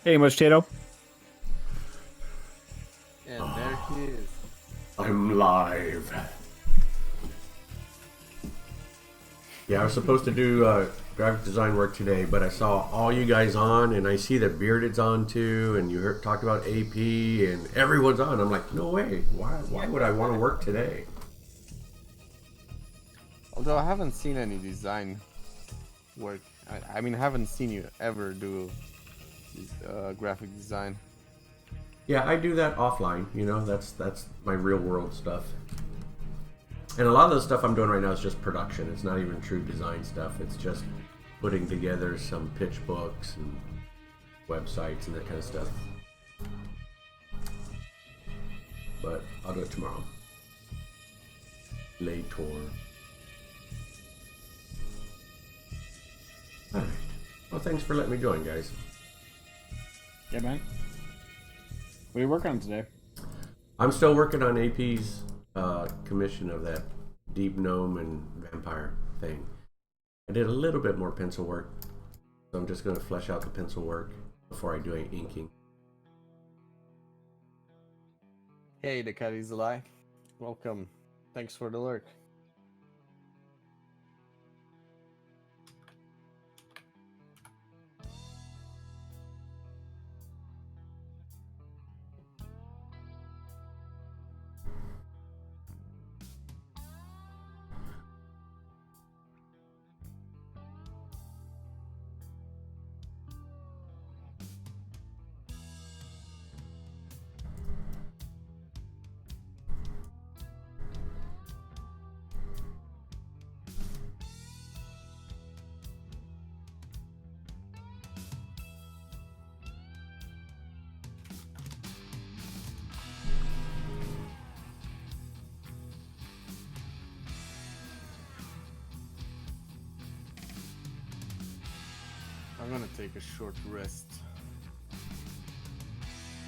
Hey, Much Tato. And there he is. I'm live. Yeah, I was supposed to do graphic design work today, but I saw all you guys on, and I see that Bearded's on too, and you talked about AP, and everyone's on. I'm like, no way. Why would I want to work today? Although I haven't seen any design work. I mean, I haven't seen you ever do graphic design. Yeah, I do that offline. That's my real world stuff. And a lot of the stuff I'm doing right now is just production. It's not even true design stuff. It's just putting together some pitch books and websites and that kind of stuff. But I'll do it tomorrow. Later. Alright. Well, thanks for letting me join, guys. Yeah, man. What are you working on today? I'm still working on AP's commission of that Deep Gnome and Vampire thing. I did a little bit more pencil work, so I'm just going to flesh out the pencil work before I do any inking. Hey, the cat is alive. Welcome. Thanks for the lurk. I'm gonna take a short rest.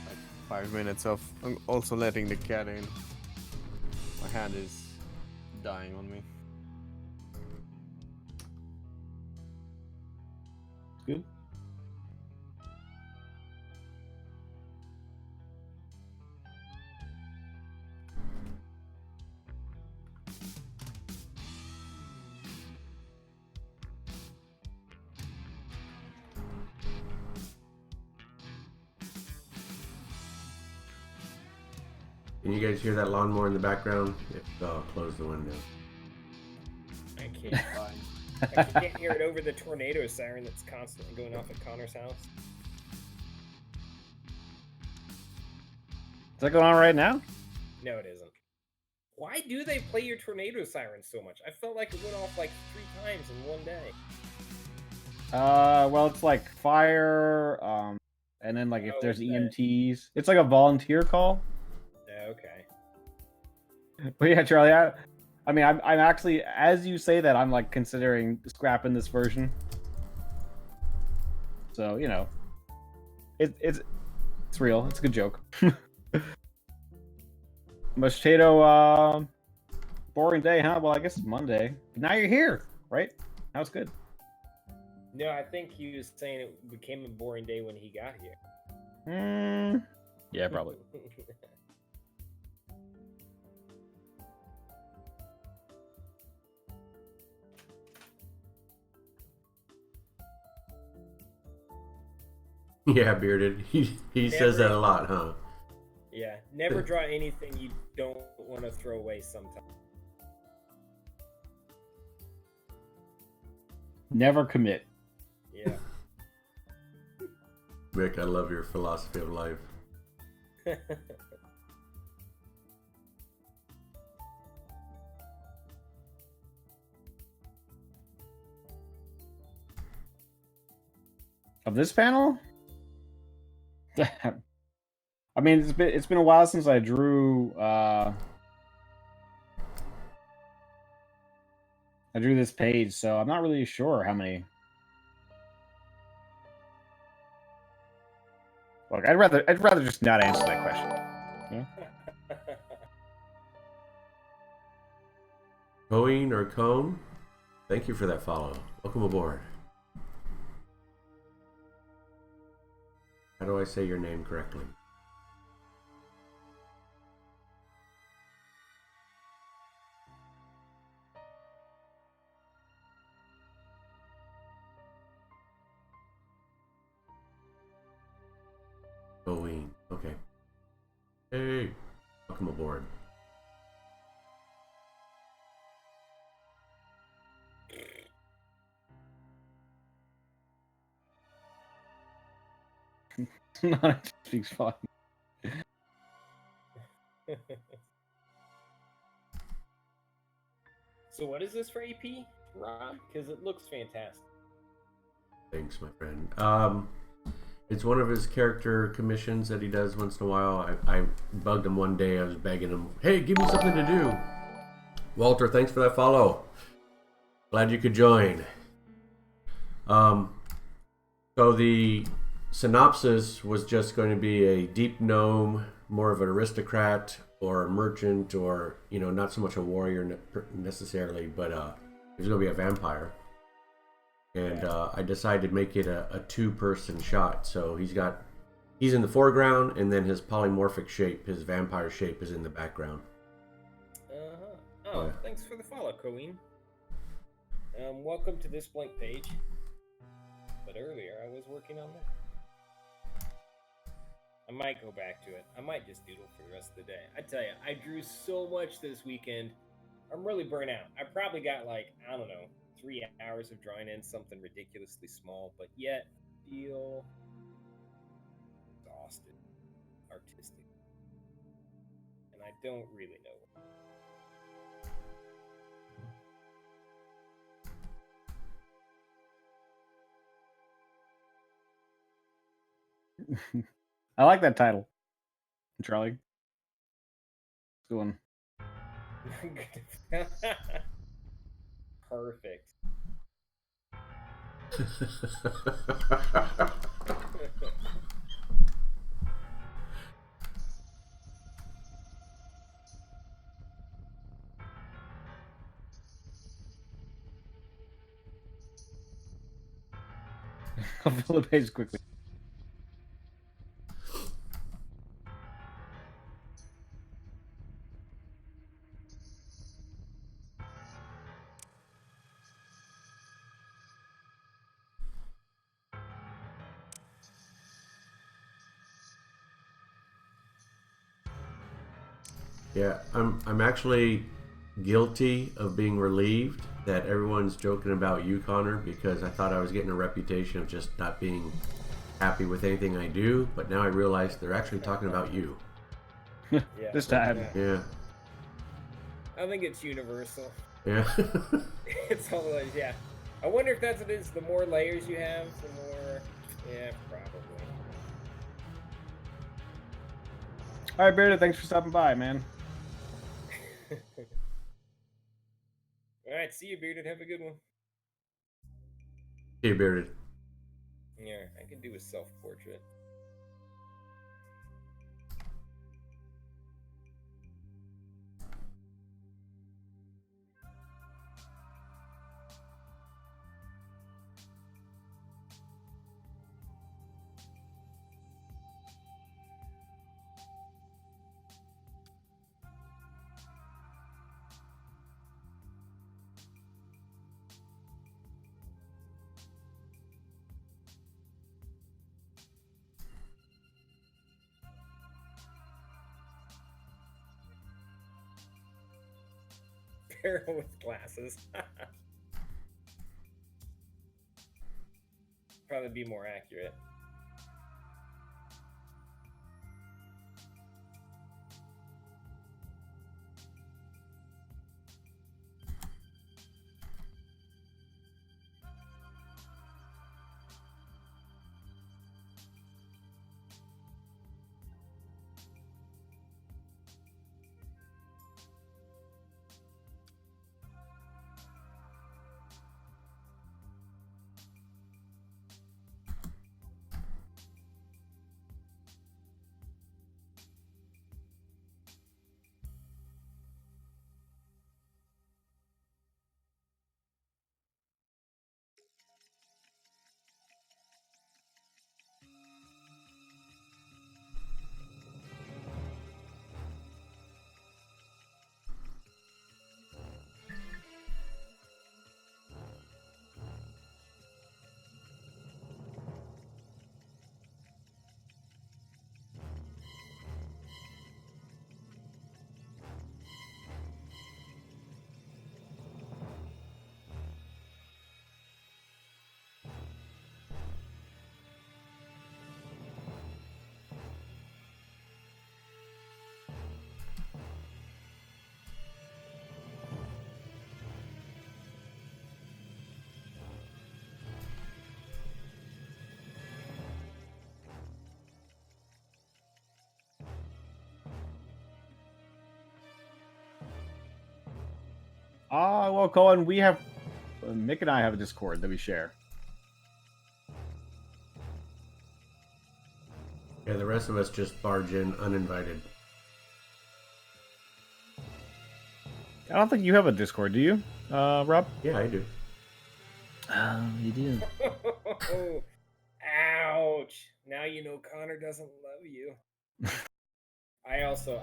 Like 5 minutes of I'm also letting the cat in. My hand is dying on me. Good. Can you guys hear that lawnmower in the background? If so, I'll close the window. I can't. I can't hear it over the tornado siren that's constantly going off at Connor's house. Is that going on right now? No, it isn't. Why do they play your tornado siren so much? I felt like it went off like 3 times in one day. Well, it's like fire, and then like if Oh, there's okay. EMTs, it's like a volunteer call. Okay. But yeah, Charlie, I mean, I'm actually, as you say that, I'm like considering scrapping this version. So it's real. It's a good joke. Much Tato, boring day, huh? Well, I guess it's Monday. But now you're here, right? Now it's good. No, I think he was saying it became a boring day when he got here. Yeah, probably. Yeah, Bearded. He says that a lot, huh? Yeah, never draw anything you don't want to throw away sometime. Never commit. Yeah. Rick, I love your philosophy of life. Of this panel? I mean, it's been a while since I drew this page, so I'm not really sure how many. Look, I'd rather just not answer that question. Yeah. Coin or Cone, thank you for that follow. Welcome aboard. How do I say your name correctly? Colleen. Okay. Hey, welcome aboard. Not speaks fun. So what is this for AP, Rob? Because it looks fantastic. Thanks, my friend. It's one of his character commissions that he does once in a while. I bugged him one day. I was begging him, hey, give me something to do. Walter, thanks for that follow. Glad you could join. So the synopsis was just going to be a deep gnome, more of an aristocrat or a merchant, or, you know, not so much a warrior necessarily, but he's going to be a vampire. And I decided to make it a two-person shot. So he's in the foreground, and then his polymorphic shape, his vampire shape, is in the background. Oh, thanks for the follow, Colleen. Welcome to this blank page. But earlier I was working on that. I might go back to it. I might just doodle for the rest of the day. I tell you, I drew so much this weekend. I'm really burnt out. I probably got like, I don't know, 3 hours of drawing in something ridiculously small, but yet feel exhausted, artistic. And I don't really know. I like that title, Charlie. Good one. Perfect. I'll fill the page quickly. Yeah, I'm actually guilty of being relieved that everyone's joking about you, Connor, because I thought I was getting a reputation of just not being happy with anything I do, but now I realize they're actually talking about you. Yeah. This time. Yeah. I think it's universal. Yeah. It's all like, yeah. I wonder if that's what it is. The more layers you have, the more. Yeah, probably. All right, Bearded, thanks for stopping by, man. All right, see you, Bearded. Have a good one. Hey, Bearded. Yeah, I can do a self-portrait. Barrel with glasses. Probably be more accurate. Well, Cohen, we have Mick and I have a Discord that we share. Yeah, the rest of us just barge in uninvited. I don't think you have a Discord, do you, Rob? Yeah, I do. Oh, you do. Ouch! Now you know Connor doesn't love you. I also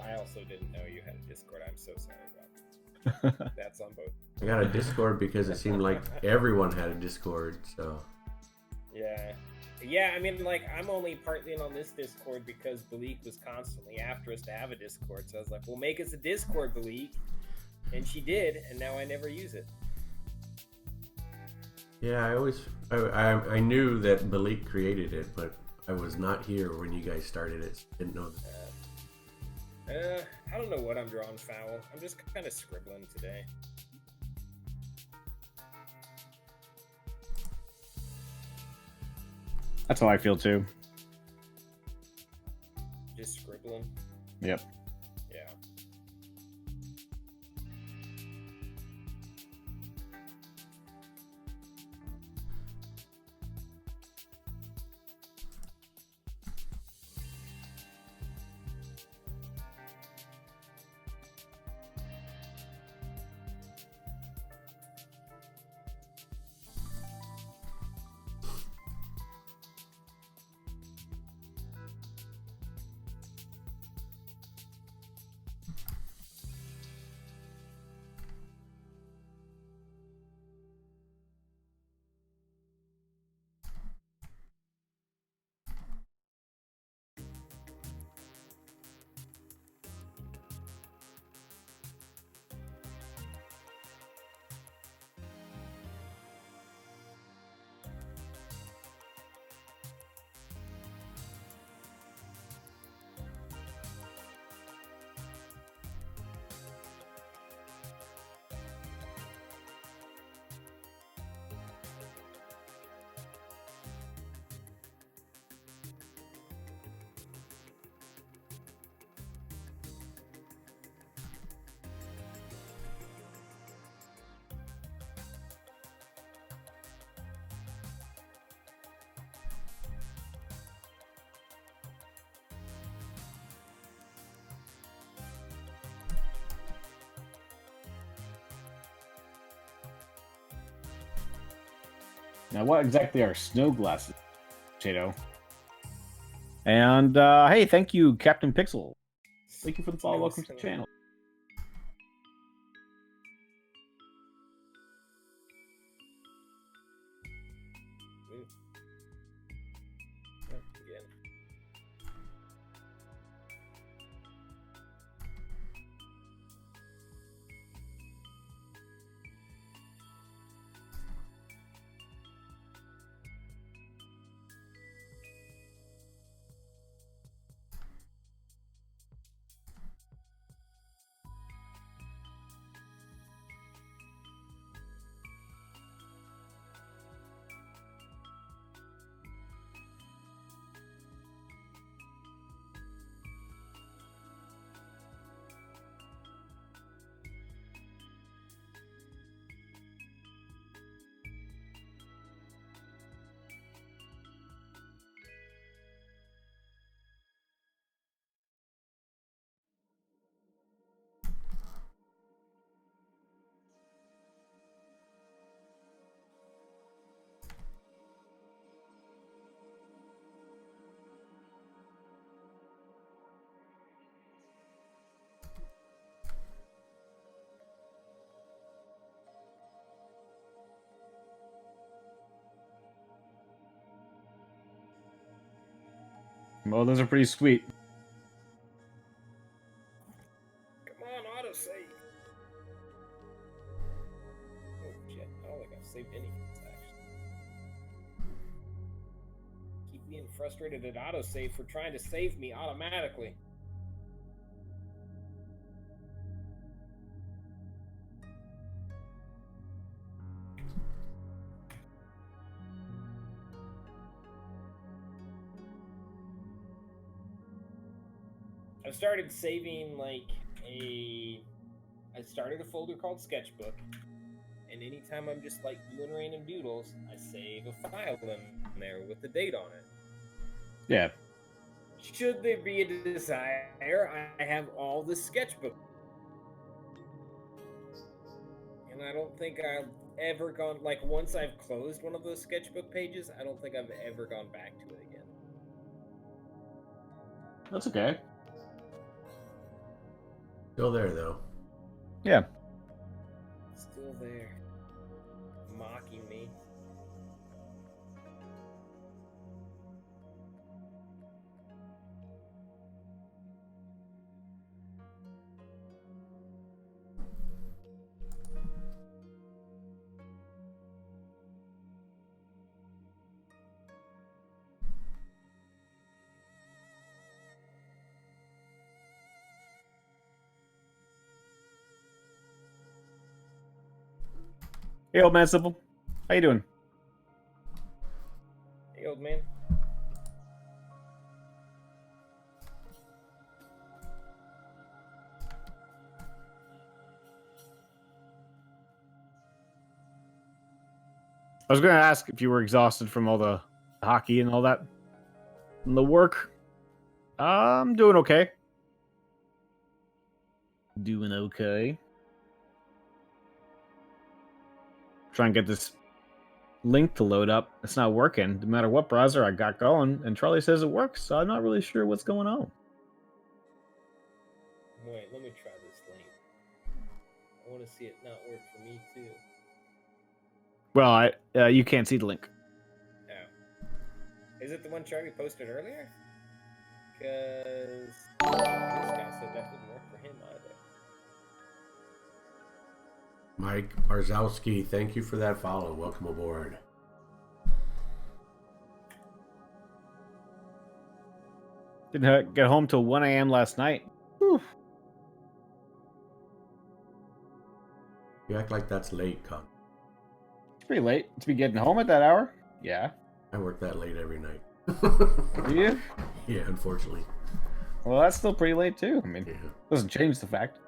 didn't know you had a Discord. I'm so sorry about that. That's on both. I got a Discord because it seemed like everyone had a Discord, so. Yeah, I mean, like, I'm only partly in on this Discord because Balik was constantly after us to have a Discord. So I was like, well, make us a Discord, Balik. And she did, and now I never use it. Yeah, I knew that Balik created it, but I was not here when you guys started it. So I didn't know that. I don't know what I'm drawing foul. I'm just kind of scribbling today. That's how I feel too. Just scribbling. Yep. Yeah. Now, what exactly are snow glasses, Potato? And hey, thank you, Captain Pixel. Thank you for the follow. Welcome to the channel. Again. Well, those are pretty sweet. Come on, autosave. Oh shit! I don't think I've saved any of these, actually. Keep being frustrated at autosave for trying to save me automatically. I've started saving like a I started a folder called Sketchbook, and anytime I'm just like doing random doodles, I save a file in there with the date on it. Yeah. Should there be a desire, I have all the sketchbook. And I don't think I've ever gone, like, once I've closed one of those sketchbook pages, I don't think I've ever gone back to it again. That's okay. Still there though. Yeah. Still there. Mocking me. Hey, old man, simple. How you doing? Hey, old man. I was going to ask if you were exhausted from all the hockey and all that. And the work. I'm doing okay. Doing okay. Try and get this link to load up. It's not working, no matter what browser I got going. And Charlie says it works, so I'm not really sure what's going on. Wait, let me try this link. I want to see it not work for me, too. Well, you can't see the link. Oh. Is it the one Charlie posted earlier? Because this guy said that didn't work for him either. Mike Barzowski, thank you for that follow. Welcome aboard. Didn't get home till 1 a.m. last night. Whew. You act like that's late, Con. It's pretty late to be getting home at that hour. Yeah. I work that late every night. Do you? Yeah, unfortunately. Well, that's still pretty late, too. I mean, Yeah. doesn't change the fact.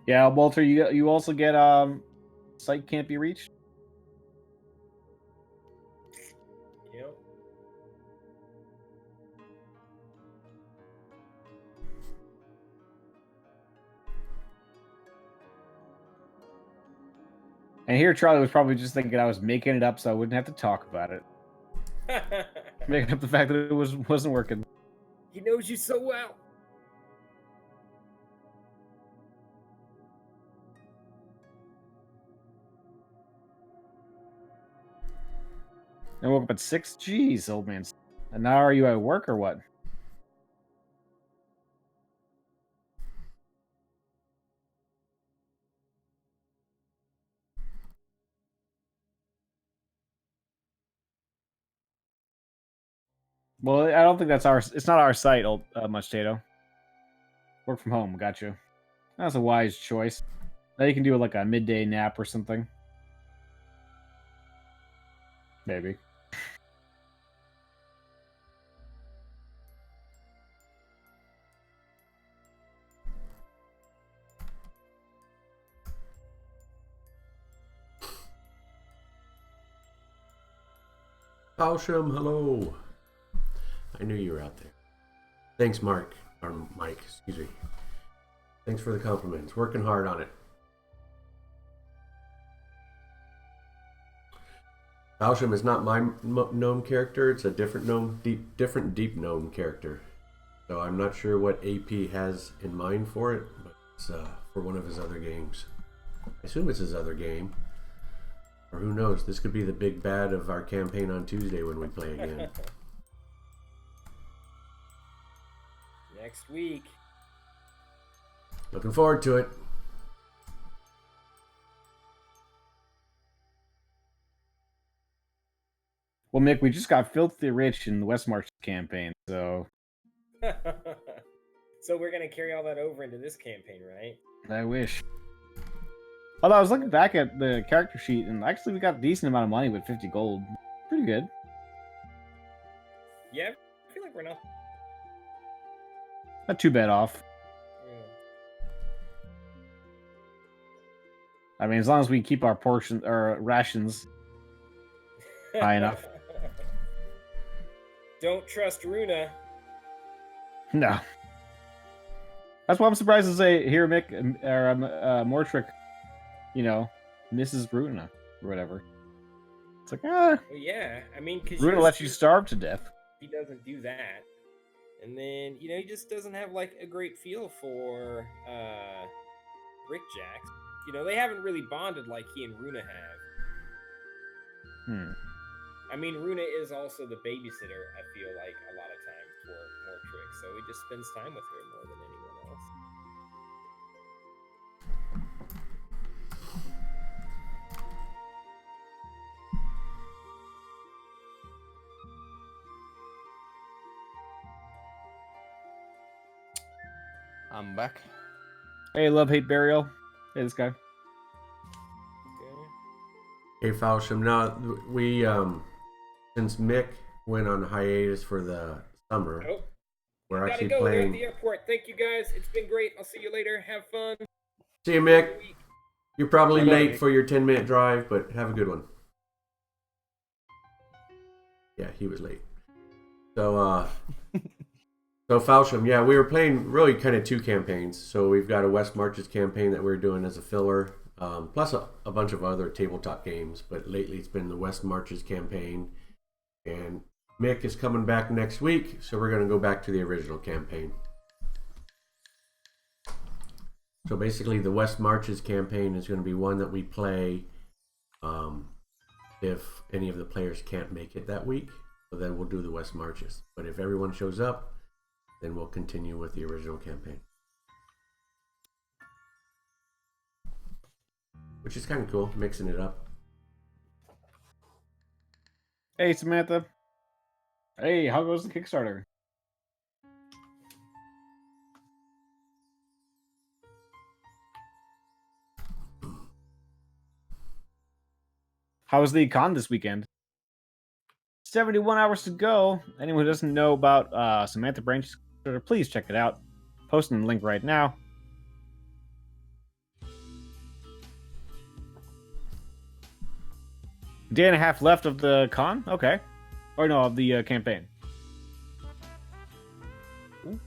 Yeah, Walter, you also get site can't be reached. Yep. And here Charlie was probably just thinking I was making it up so I wouldn't have to talk about it. Making up the fact that it wasn't working. He knows you so well. I woke up at 6. Jeez, old man. And now are you at work or what? Well, I don't think that's our. It's not our site, old Mustato. Work from home. Got you. That's a wise choice. Now you can do like a midday nap or something. Maybe. Palsham, hello. I knew you were out there. Thanks, Mark. Or Mike, excuse me. Thanks for the compliments. Working hard on it. Palsham is not my gnome character. It's a different gnome, deep gnome character. So I'm not sure what AP has in mind for it, but it's for one of his other games. I assume it's his other game. Or who knows, this could be the big bad of our campaign on Tuesday when we play again. Next week. Looking forward to it. Well, Mick, we just got filthy rich in the Westmarch campaign, so So we're gonna carry all that over into this campaign, right? I wish. Although I was looking back at the character sheet, and actually we got a decent amount of money with 50 gold. Pretty good. Yeah, I feel like we're not. Not too bad off. I mean, as long as we keep our portion or rations high enough. Don't trust Runa. No. That's why I'm surprised to say here, Mick, or Mortrick, Mrs. Runa or whatever. It's like, Well, yeah, I mean, because Runa lets you starve to death. He doesn't do that, and then he just doesn't have like a great feel for Rickjax. They haven't really bonded like he and Runa have. I mean, Runa is also the babysitter, I feel like, a lot of times for Mortrick, so he just spends time with her more than anyone else. I'm back. Hey, love, hate, burial. Hey, this guy. Hey, Falsham. Now, we, since Mick went on hiatus for the summer, we're Gotta actually go. They're at playing. the airport. Thank you guys. It's been great. I'll see you later. Have fun. See you, Mick. You're probably Bye-bye. late for your 10-minute drive, but have a good one. Yeah, he was late. So, so Falsham, yeah, we were playing really kind of two campaigns. So we've got a West Marches campaign that we're doing as a filler, plus a bunch of other tabletop games. But lately it's been the West Marches campaign. And Mick is coming back next week, so we're going to go back to the original campaign. So basically the West Marches campaign is going to be one that we play if any of the players can't make it that week. So then we'll do the West Marches. But if everyone shows up, then we'll continue with the original campaign. Which is kind of cool, mixing it up. Hey, Samantha. Hey, how goes the Kickstarter? How was the con this weekend? 71 hours to go. Anyone who doesn't know about Samantha Branch's Kickstarter, please check it out. Posting the link right now. Day and a half left of the con? Okay. Or no, of the campaign. Ooh.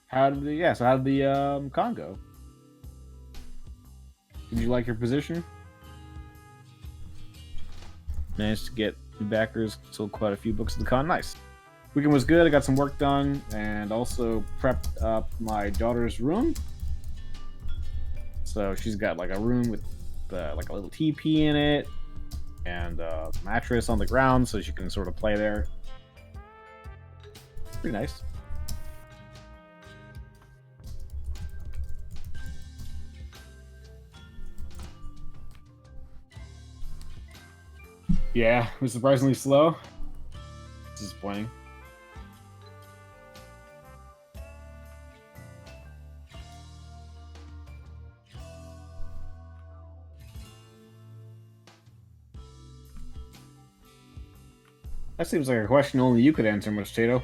How did the con go? Did you like your position? Managed to get backers, sold quite a few books at the con. Nice. Weekend was good. I got some work done and also prepped up my daughter's room. So she's got like a room with like a little teepee in it and a mattress on the ground so she can sort of play there. Pretty nice. Yeah, it was surprisingly slow. Disappointing. That seems like a question only you could answer, Machado.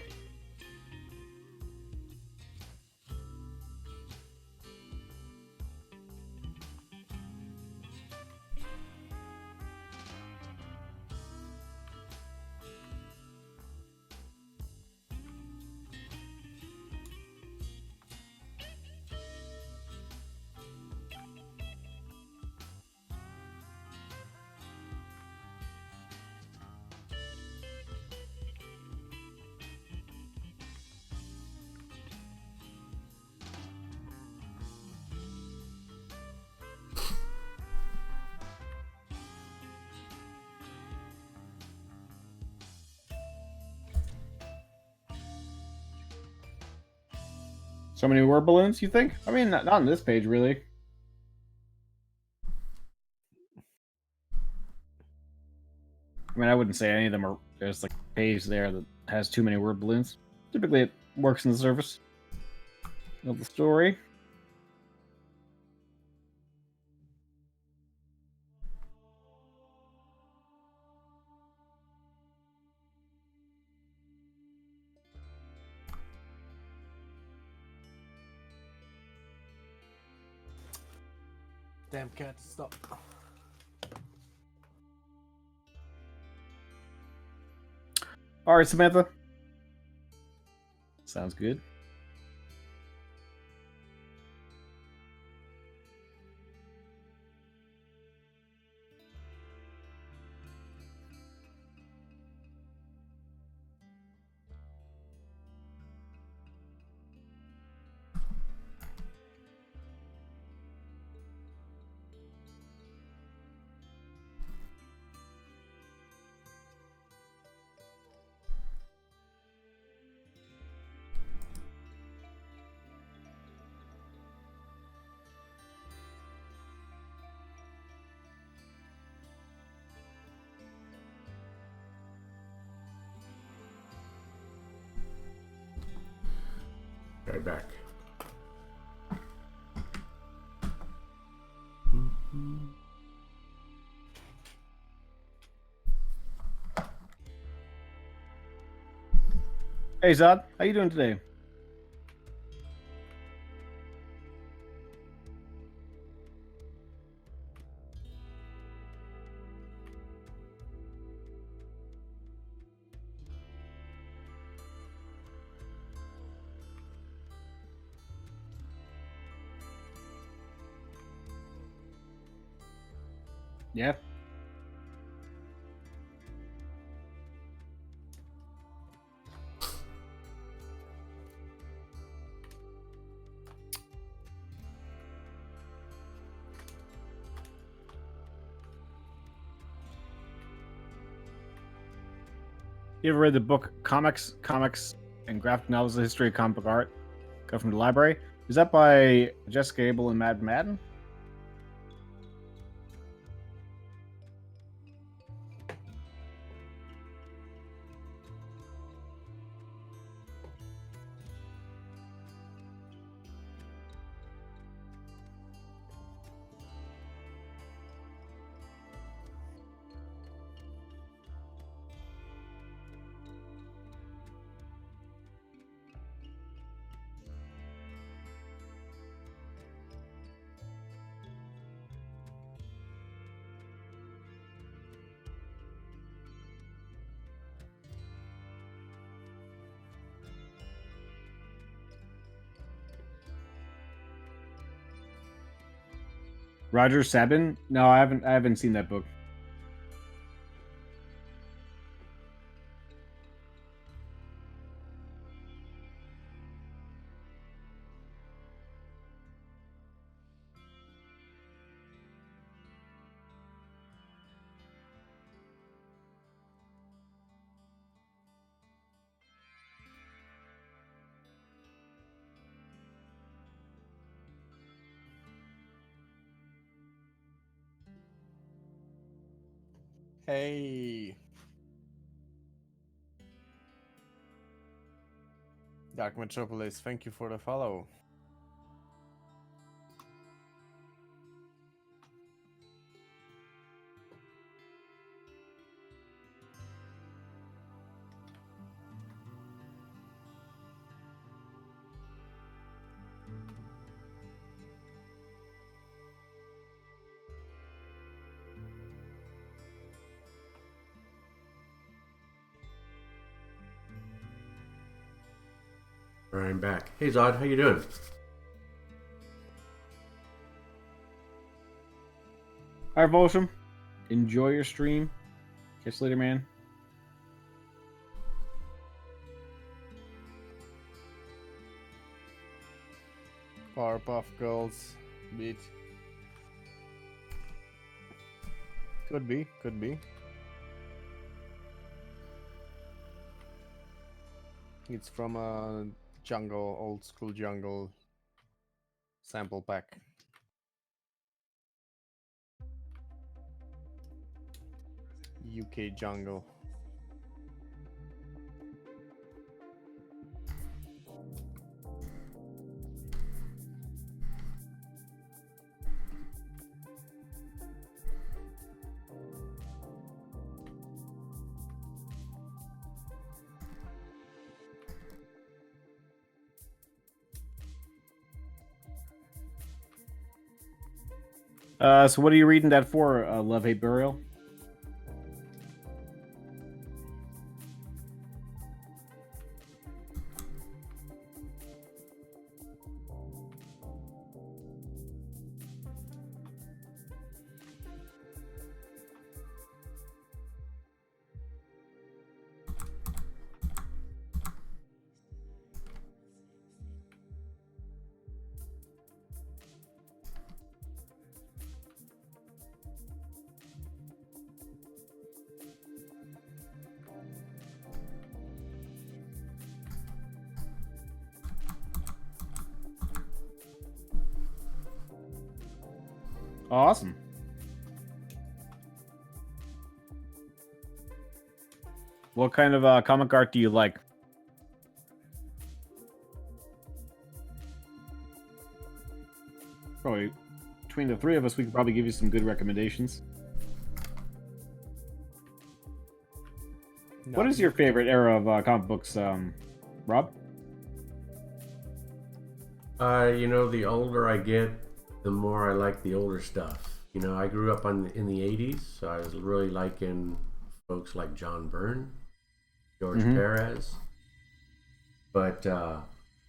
So many word balloons, you think? I mean, not on this page, really. I mean, I wouldn't say any of them are. There's like a page there that has too many word balloons. Typically, it works in the surface of the story. Damn cat, stop. All right, Samantha. Sounds good. Right back. Hey, Zod. How you doing today? Yeah. You ever read the book Comics, and Graphic Novels: The History of Comic Book Art? Go from the library. Is that by Jessica Abel and Matt Madden? Roger Sabin? No, I haven't seen that book. Hey. Dark Metropolis, thank you for the follow. All right, I'm back. Hey Zod, how you doing? All right, Volsham. Enjoy your stream. Catch you later, man. Powerpuff Girls beat. Could be, could be. It's from a jungle, old school jungle sample pack. UK jungle. So what are you reading that for, Love Hate Burial? Awesome. What kind of comic art do you like? Probably between the three of us, we could probably give you some good recommendations. What is your favorite era of comic books, Rob? You know, the older I get, the more I like the older stuff. You know, I grew up in the 80s, so I was really liking folks like John Byrne, George Perez. But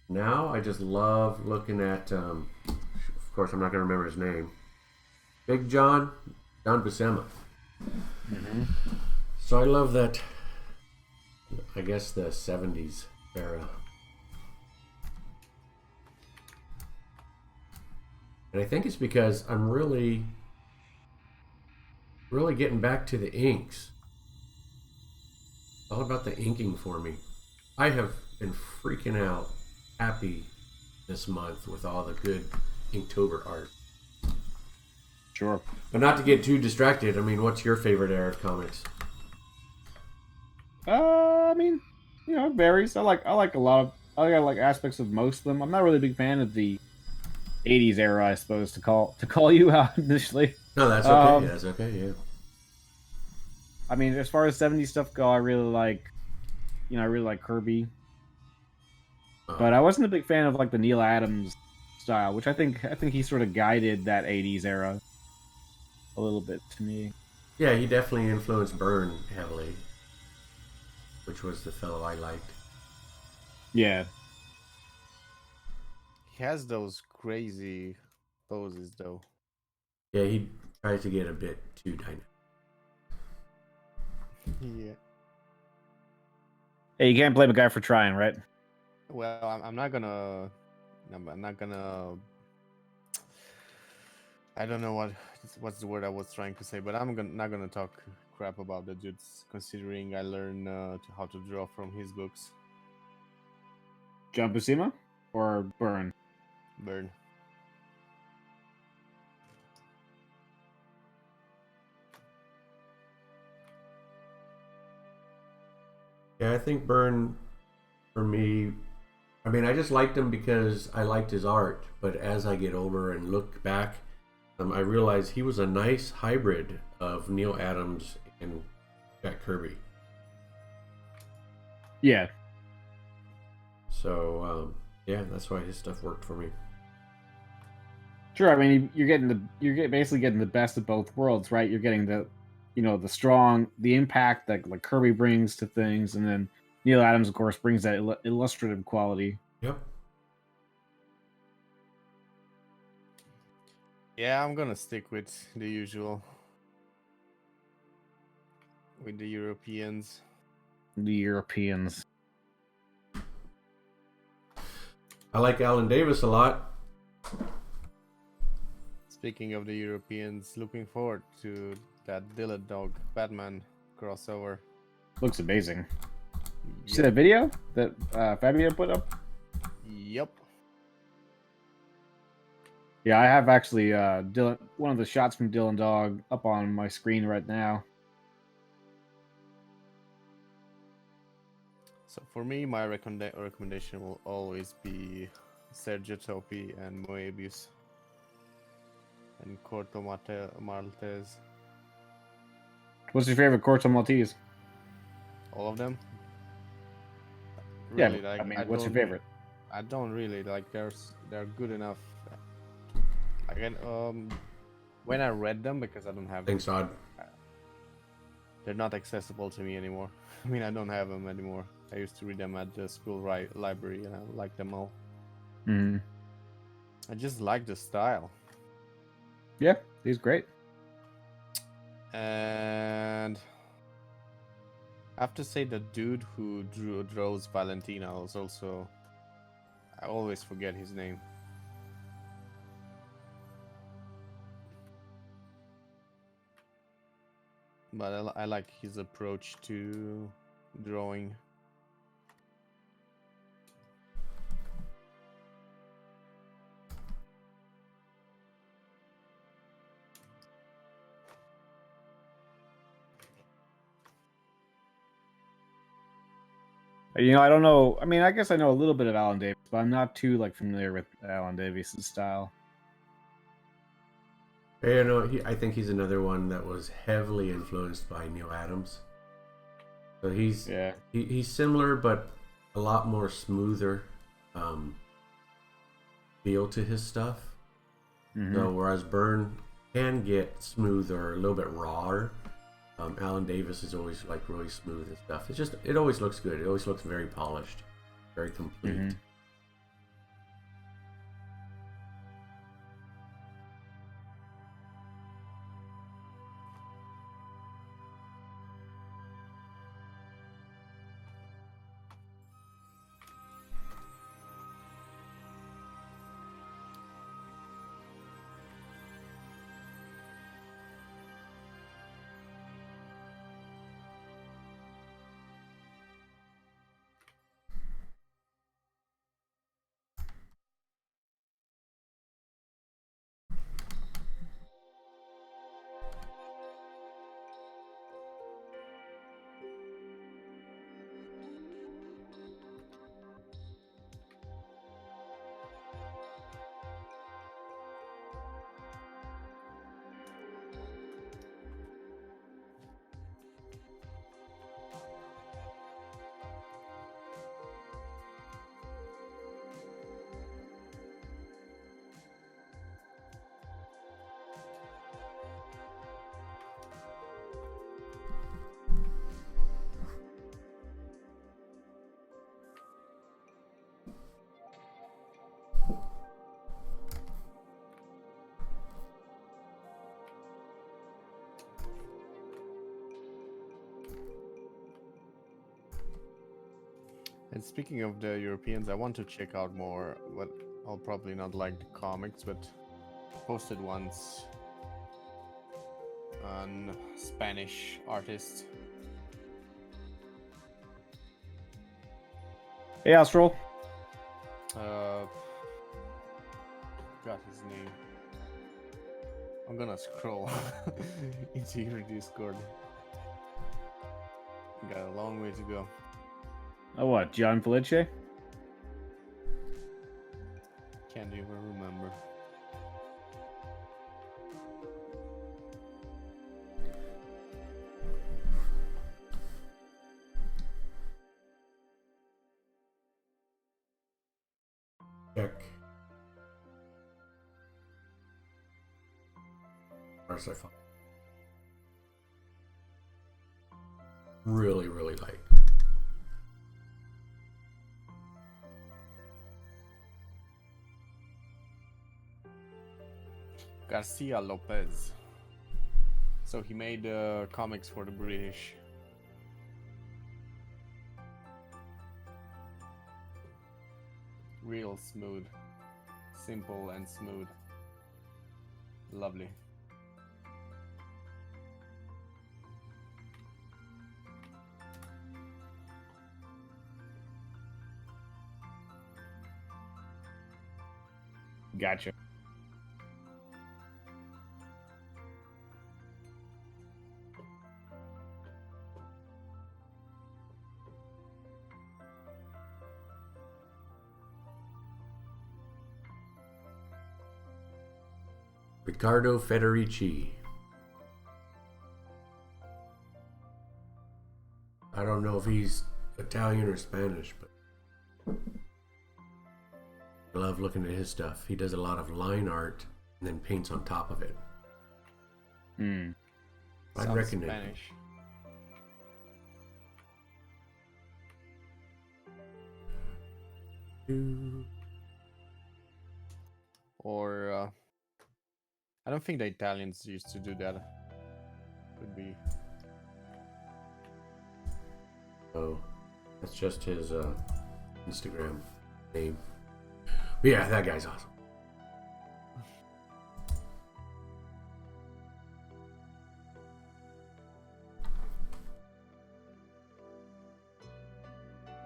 now I just love looking at, of course, I'm not going to remember his name, Big John Buscema. So I love that, I guess, the 70s era. And I think it's because I'm really getting back to the inks. It's all about the inking for me. I have been freaking out happy this month with all the good Inktober art. Sure. But not to get too distracted, I mean, what's your favorite era of comics? I mean, you know, it varies. I like I like aspects of most of them. I'm not really a big fan of the 80s era, I suppose, to call you out initially. No, that's okay. That's okay, yeah. I mean, as far as 70s stuff go, I really like Kirby. But I wasn't a big fan of like the Neil Adams style, which I think he sort of guided that 80s era a little bit to me. Yeah, he definitely influenced Byrne heavily, which was the fellow I liked. Yeah. He has those crazy poses, though. Yeah, he tries to get a bit too dynamic. Yeah. Hey, you can't blame a guy for trying, right? Well, I'm not gonna. I'm not gonna. I don't know what's the word I was trying to say, but not gonna talk crap about the dudes, considering I learned how to draw from his books. John Buscema or Byrne? Byrne. Yeah, I think Byrne, for me, I mean, I just liked him because I liked his art. But as I get older and look back, I realize he was a nice hybrid of Neil Adams and Jack Kirby. Yeah. So, yeah, that's why his stuff worked for me. Sure. I mean, you're basically getting the best of both worlds, right? You're getting the impact that like Kirby brings to things, and then Neil Adams, of course, brings that illustrative quality. Yep. Yeah, I'm gonna stick with the usual. With the Europeans. The Europeans. I like Alan Davis a lot. Speaking of the Europeans, looking forward to that Dylan Dog Batman crossover. Looks amazing. You see that video that Fabio put up? Yep. Yeah, I have actually one of the shots from Dylan Dog up on my screen right now. So for me, my recommendation will always be Sergio Topi and Moebius and Corto Maltese. What's your favorite Corto Maltese? All of them. Yeah, Really, like, I mean, what's your favorite? I don't really like. They're good enough. Again, when I read them, because I don't have them, Thanks, Odd. they're not accessible to me anymore. I mean, I don't have them anymore. I used to read them at the school library, and I liked them all. Mhm. I just like the style. Yeah, he's great. And I have to say the dude who draws Valentina was also... I always forget his name. But I like his approach to drawing. You know, I don't know. I mean, I guess I know a little bit of Alan Davis, but I'm not too like familiar with Alan Davis's style. You know, I think he's another one that was heavily influenced by Neil Adams. So he's Yeah. he's similar, but a lot more smoother feel to his stuff. Mhm. So whereas Byrne can get smooth or a little bit rawer, Alan Davis is always like really smooth and stuff. It's just, it always looks good. It always looks very polished, very complete. Mhm. And speaking of the Europeans, I want to check out more, but I'll probably not like the comics, but posted once on Spanish artist. Hey, Astral. Got his name. I'm gonna scroll into your Discord. Got a long way to go. Oh, what? John Felice? Can't even remember. Check. Where's that? Really, really light. Garcia Lopez. So he made comics for the British. Real smooth. Simple and smooth. Lovely. Gotcha. Riccardo Federici. I don't know if he's Italian or Spanish, but I love looking at his stuff. He does a lot of line art and then paints on top of it. Hmm. I'd Sounds recognize it. Spanish. Or I don't think the Italians used to do that. Could be. Oh, that's just his Instagram name. But yeah, that guy's awesome.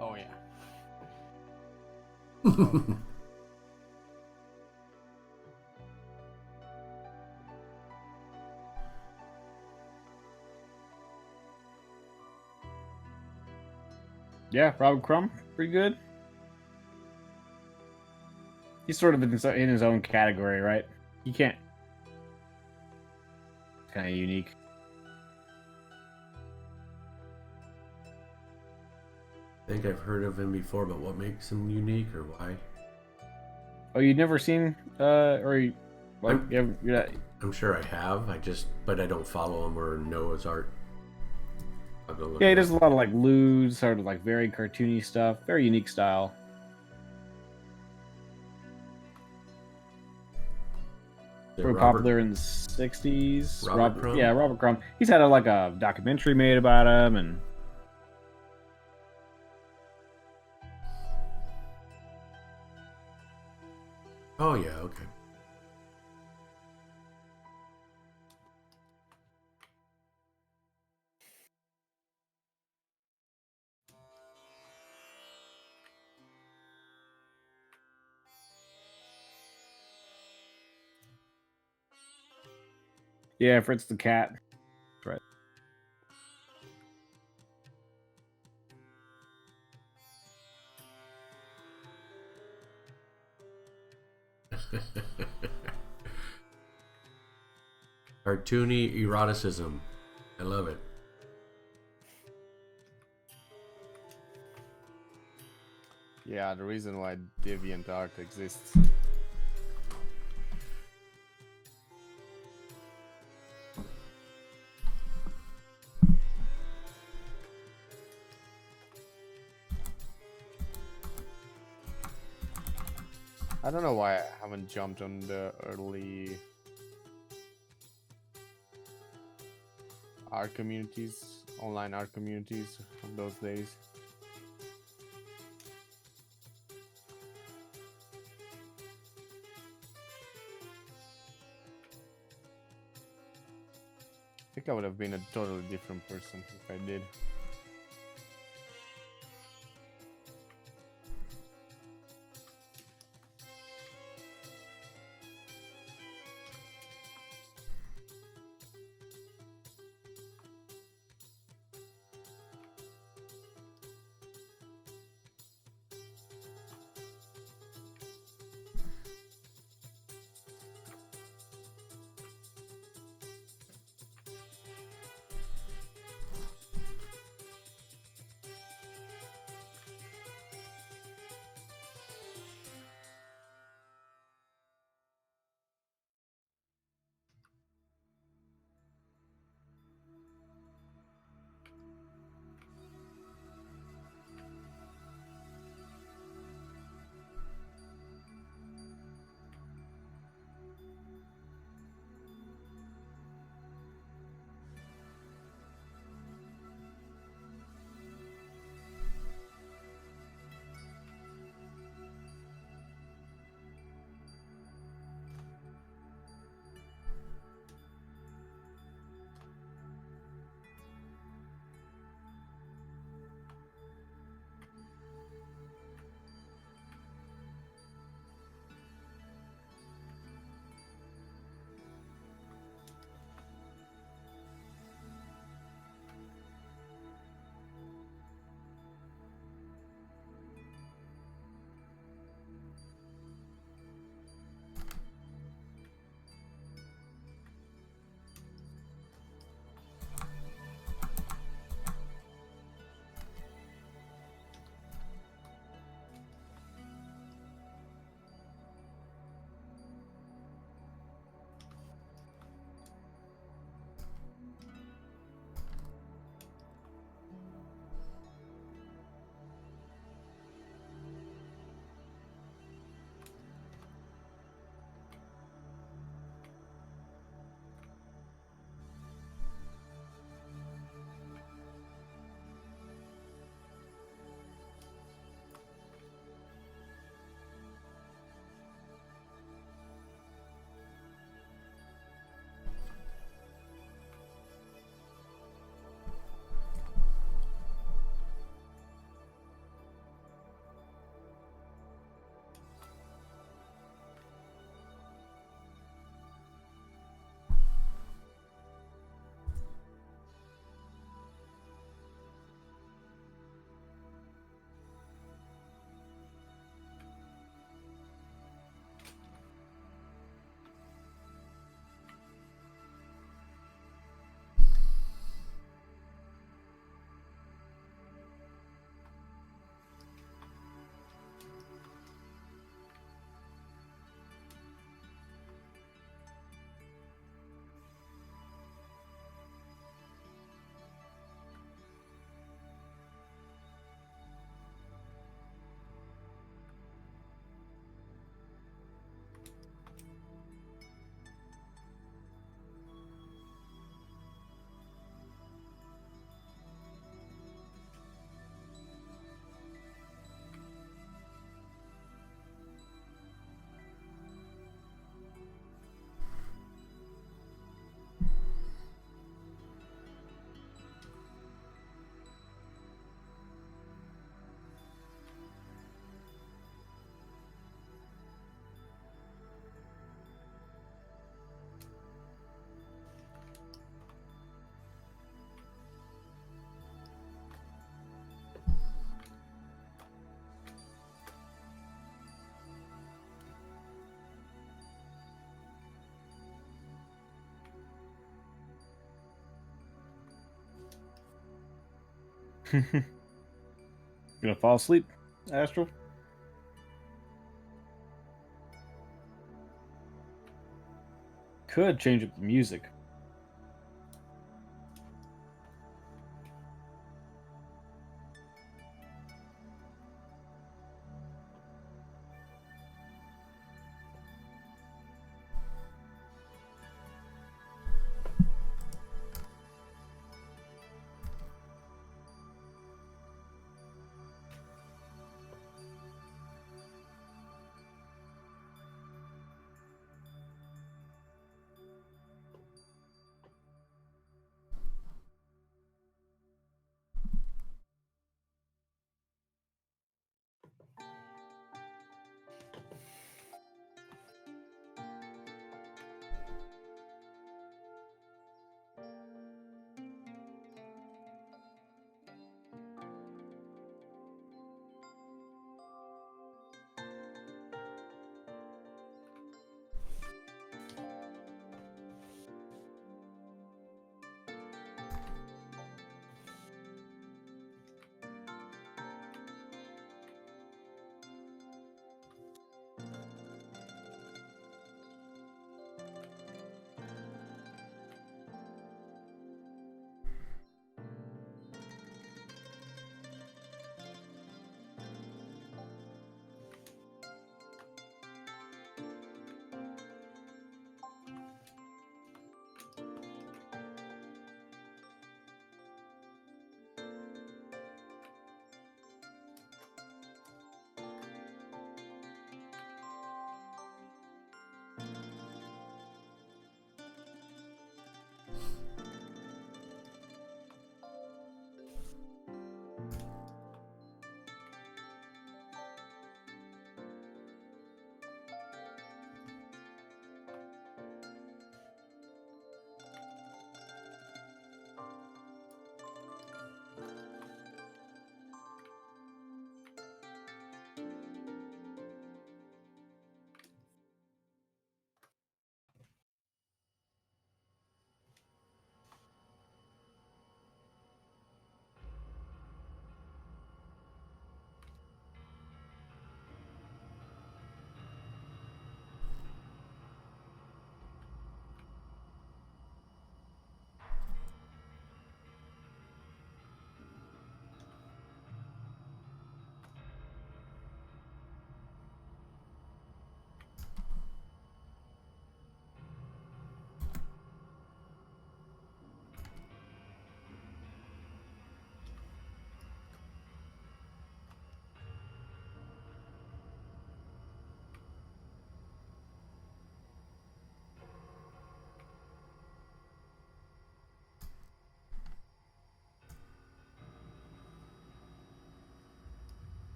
Oh yeah. Yeah, Robert Crumb, pretty good. He's sort of in his own category, right? You can't. Kind of unique. I think I've heard of him before, but what makes him unique or why? Oh, you've never seen or you, like you're not, I'm sure I have. But I don't follow him or know his art. I'll go look yeah, he it does a up. lot of like lewd, sort of like very cartoony stuff. Very unique style. Is it Very Robert- popular in the '60s. Robert Crumb? Yeah, Robert Crumb. He's had like a documentary made about him, and Oh yeah, okay. yeah, Fritz the Cat. Right. Cartoony eroticism. I love it. Yeah, the reason why DeviantArt exists. I don't know why I haven't jumped on the early art communities, online art communities of those days. I think I would have been a totally different person if I did. Gonna fall asleep, Astral? Could change up the music.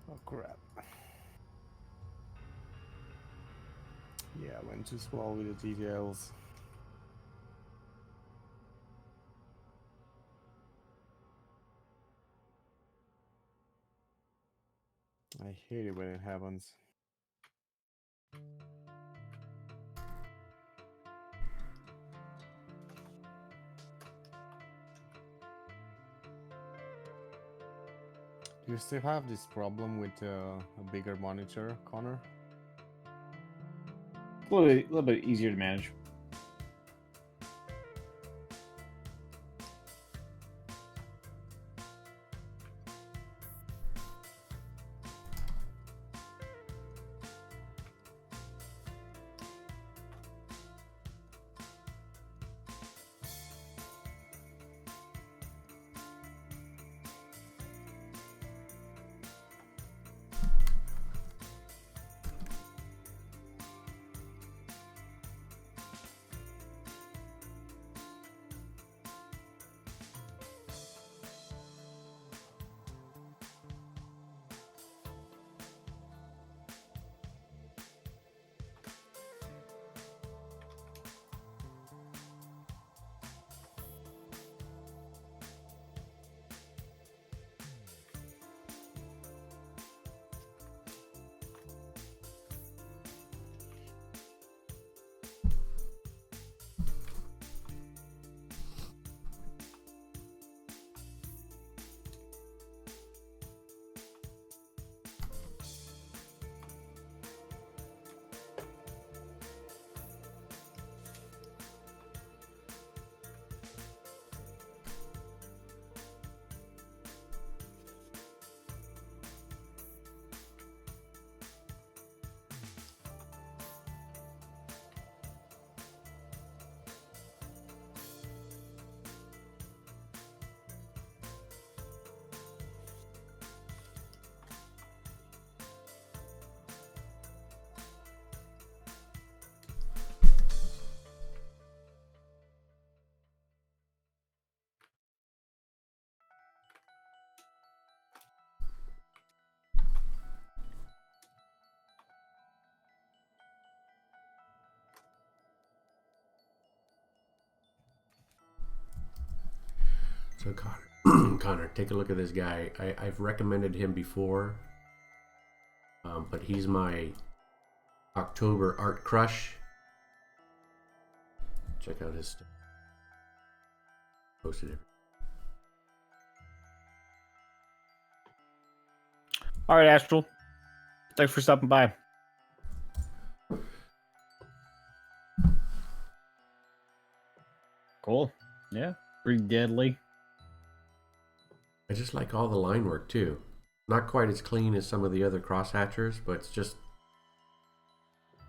Oh crap. Yeah, I went too small with the details. I hate it when it happens. Do you still have this problem with a bigger monitor, Connor? A little bit easier to manage. So Connor, Connor, take a look at this guy. I've recommended him before, but he's my October art crush. Check out his stuff. Posted it. All right, Astral. Thanks for stopping by. Cool. Yeah. Pretty deadly. I just like all the line work too. Not quite as clean as some of the other crosshatchers, but it's just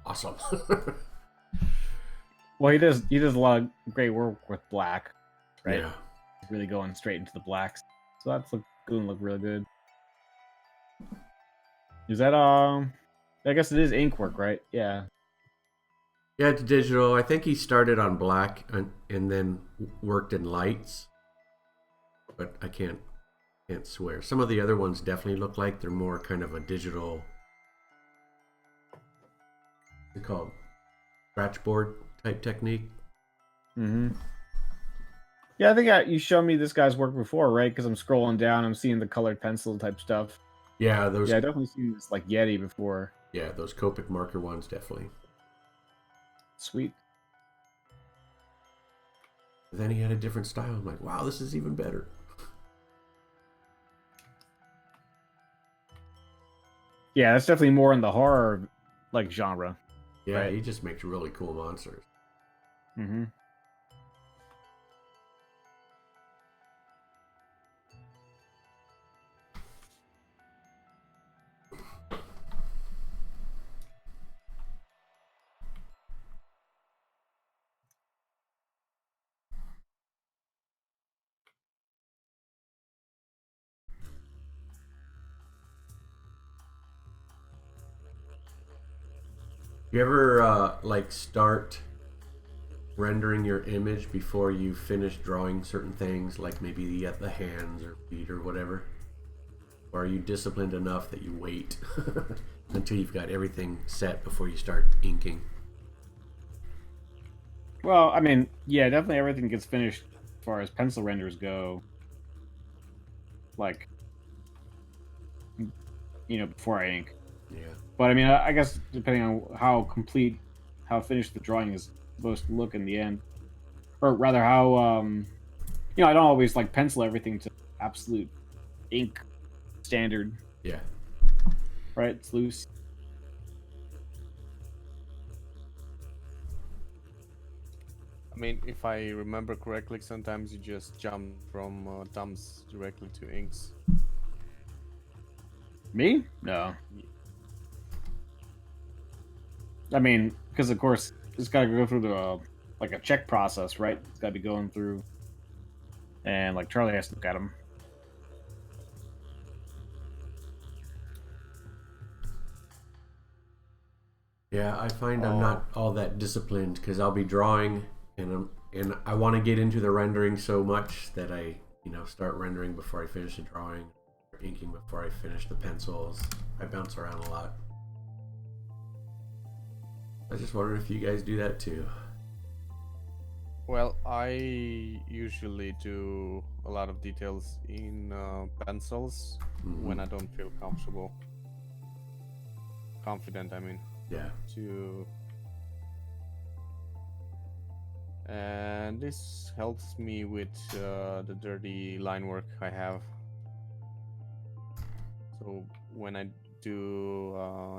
awesome. Well, he does a lot of great work with black, right? Yeah. He's really going straight into the blacks. So that's going to look really good. Is that I guess it is ink work, right? Yeah. Yeah, it's digital. I think he started on black and then worked in lights. But I can't swear. Some of the other ones definitely look like they're more kind of a digital, what's it called, scratch board type technique. Mm-hmm. Yeah, I think you showed me this guy's work before, right? Because I'm scrolling down, I'm seeing the colored pencil type stuff. Yeah, those. Yeah, I definitely seen this like Yeti before. Yeah, those Copic marker ones definitely. Sweet. Then he had a different style. I'm like, wow, this is even better. Yeah, that's definitely more in the horror like genre. Yeah, Right. he just makes really cool monsters. Mm-hmm. You ever like start rendering your image before you finish drawing certain things, like maybe the hands or feet or whatever? Or are you disciplined enough that you wait until you've got everything set before you start inking? Well, I mean, yeah, definitely everything gets finished as far as pencil renders go. Like, before I ink. Yeah. But I mean, I guess depending on how finished the drawing is supposed to look in the end, or rather how, I don't always like pencil everything to absolute ink standard, Yeah. right? It's loose. I mean, if I remember correctly, sometimes you just jump from thumbs directly to inks. Me? No. I mean, because of course it's got to go through the like a check process, right? It's got to be going through, and like Charlie has to look at them. Yeah, I find I'm not all that disciplined because I'll be drawing and I want to get into the rendering so much that I, start rendering before I finish the drawing, or inking before I finish the pencils. I bounce around a lot. I was just wondering if you guys do that too. Well, I usually do a lot of details in pencils when I don't feel confident, I mean. Yeah. And this helps me with the dirty line work I have. So when I do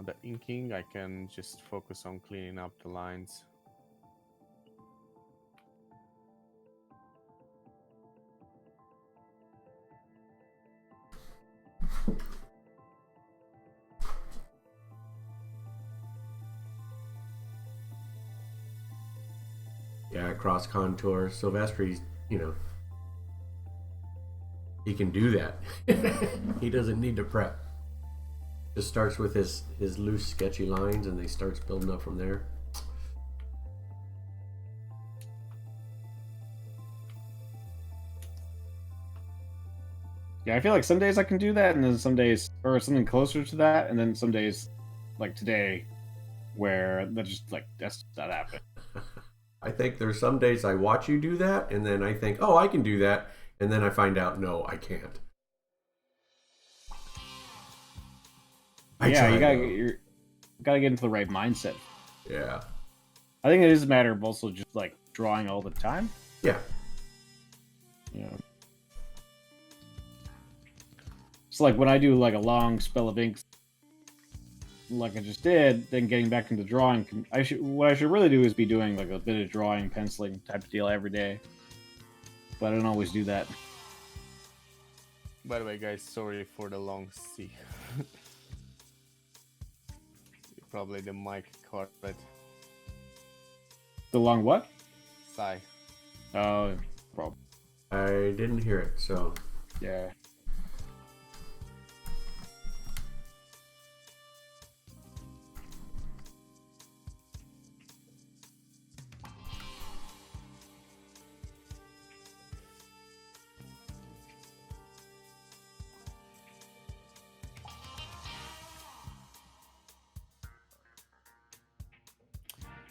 the inking, I can just focus on cleaning up the lines. Yeah, cross contour. Silvestri's, he can do that. He doesn't need to prep. Just starts with his loose, sketchy lines, and they starts building up from there. Yeah, I feel like some days I can do that, and then some days, or something closer to that, and then some days, like today, where that's just not happening. I think there's some days I watch you do that, and then I think, oh, I can do that, And then I find out, no, I can't. I yeah, tried, though. you gotta get into the right mindset. Yeah. I think it is a matter of also just like drawing all the time. Yeah. You know. It's like when I do like a long spell of ink, like I just did, then getting back into drawing. What I should really do is be doing like a bit of drawing, penciling type of deal every day. But I don't always do that. By the way, guys, sorry for the long C. Probably the mic carpet. The long what? Sigh. Oh, probably. I didn't hear it, so... Yeah.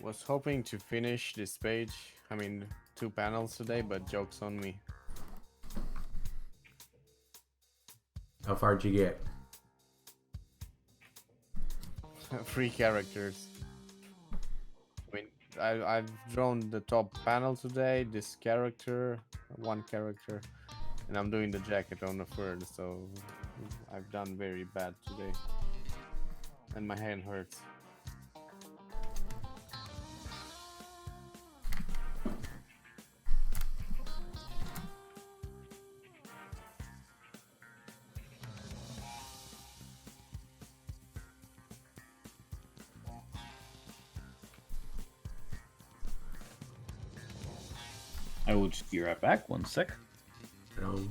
Was hoping to finish this page. I mean, 2 panels today, but joke's on me. How far did you get? 3 characters. I mean, I've drawn the top panel today, this character, 1 character, and I'm doing the jacket on the third, so I've done very bad today. And my hand hurts. I will just be right back. 1 sec. Um,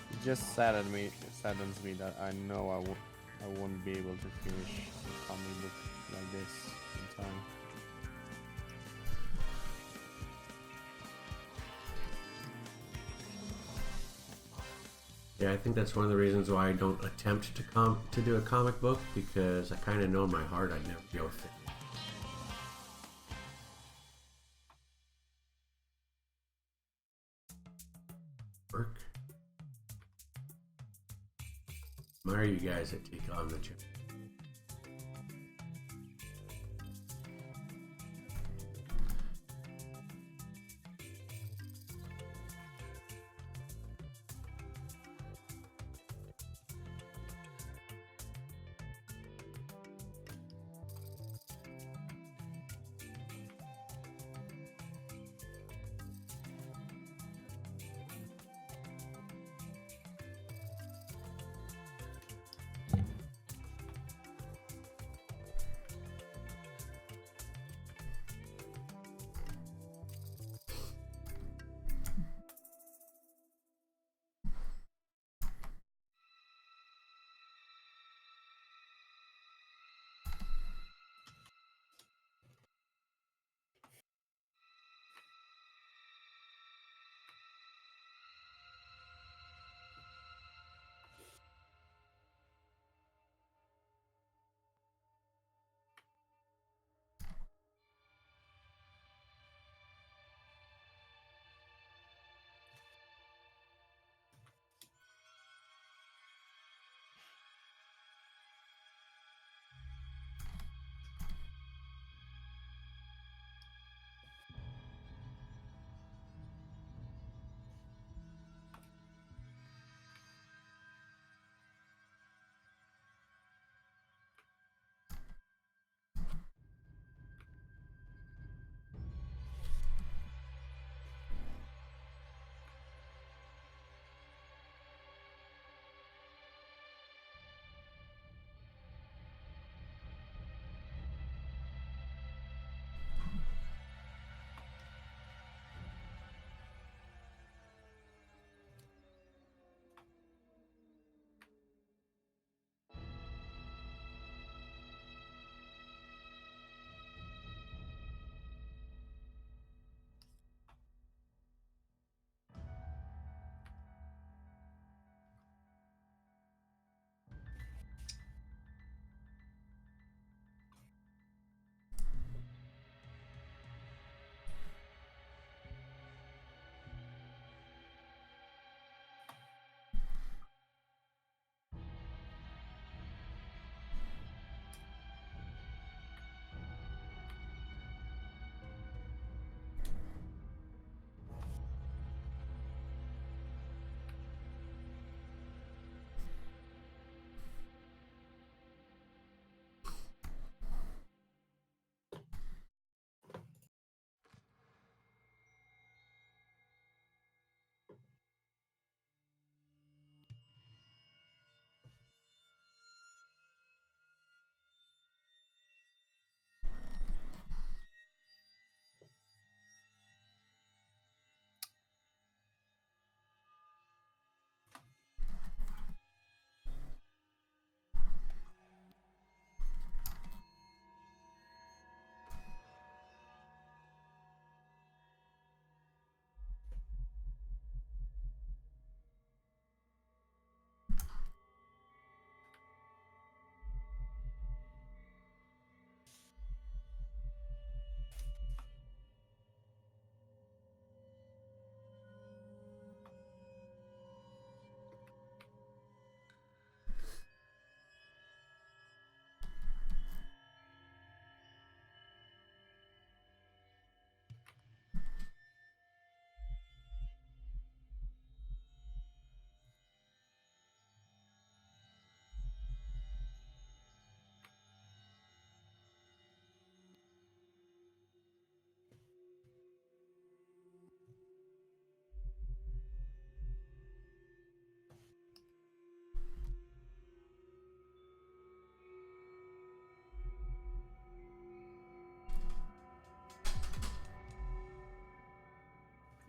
It just saddens me that I know I won't be able to finish a comic book like this in time. yeah, I think that's one of the reasons why I don't attempt to do a comic book, because I kind of know in my heart I'd never be able to fit. Work. Admire you guys that take on the channel.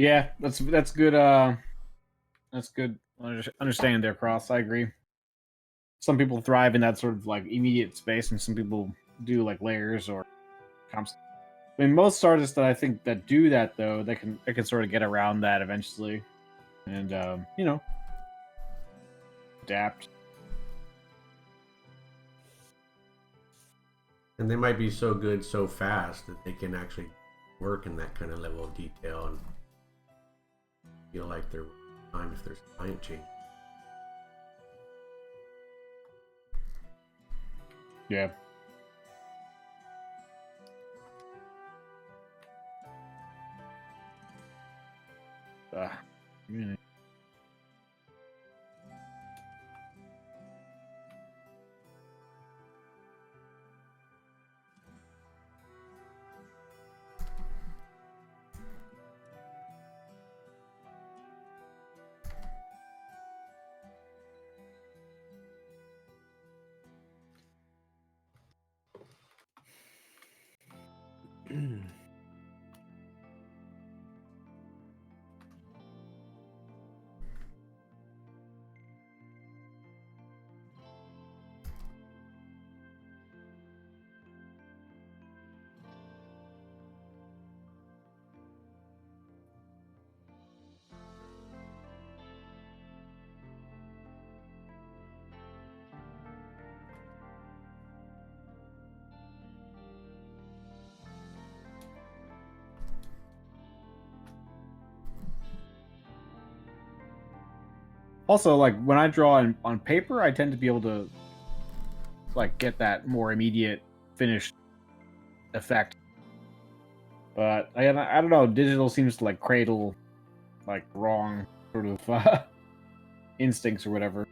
Yeah, that's good. That's good understanding there, Cross. I agree. Some people thrive in that sort of like immediate space, and some people do like layers or comps. I mean, most artists that I think that do that though, they can sort of get around that eventually, and adapt. And they might be so good so fast that they can actually work in that kind of level of detail and feel like they're time if there's client change. Yeah. Yeah. Also, like when I draw on paper, I tend to be able to like get that more immediate finished effect. But I don't know. Digital seems to like cradle like wrong sort of instincts or whatever.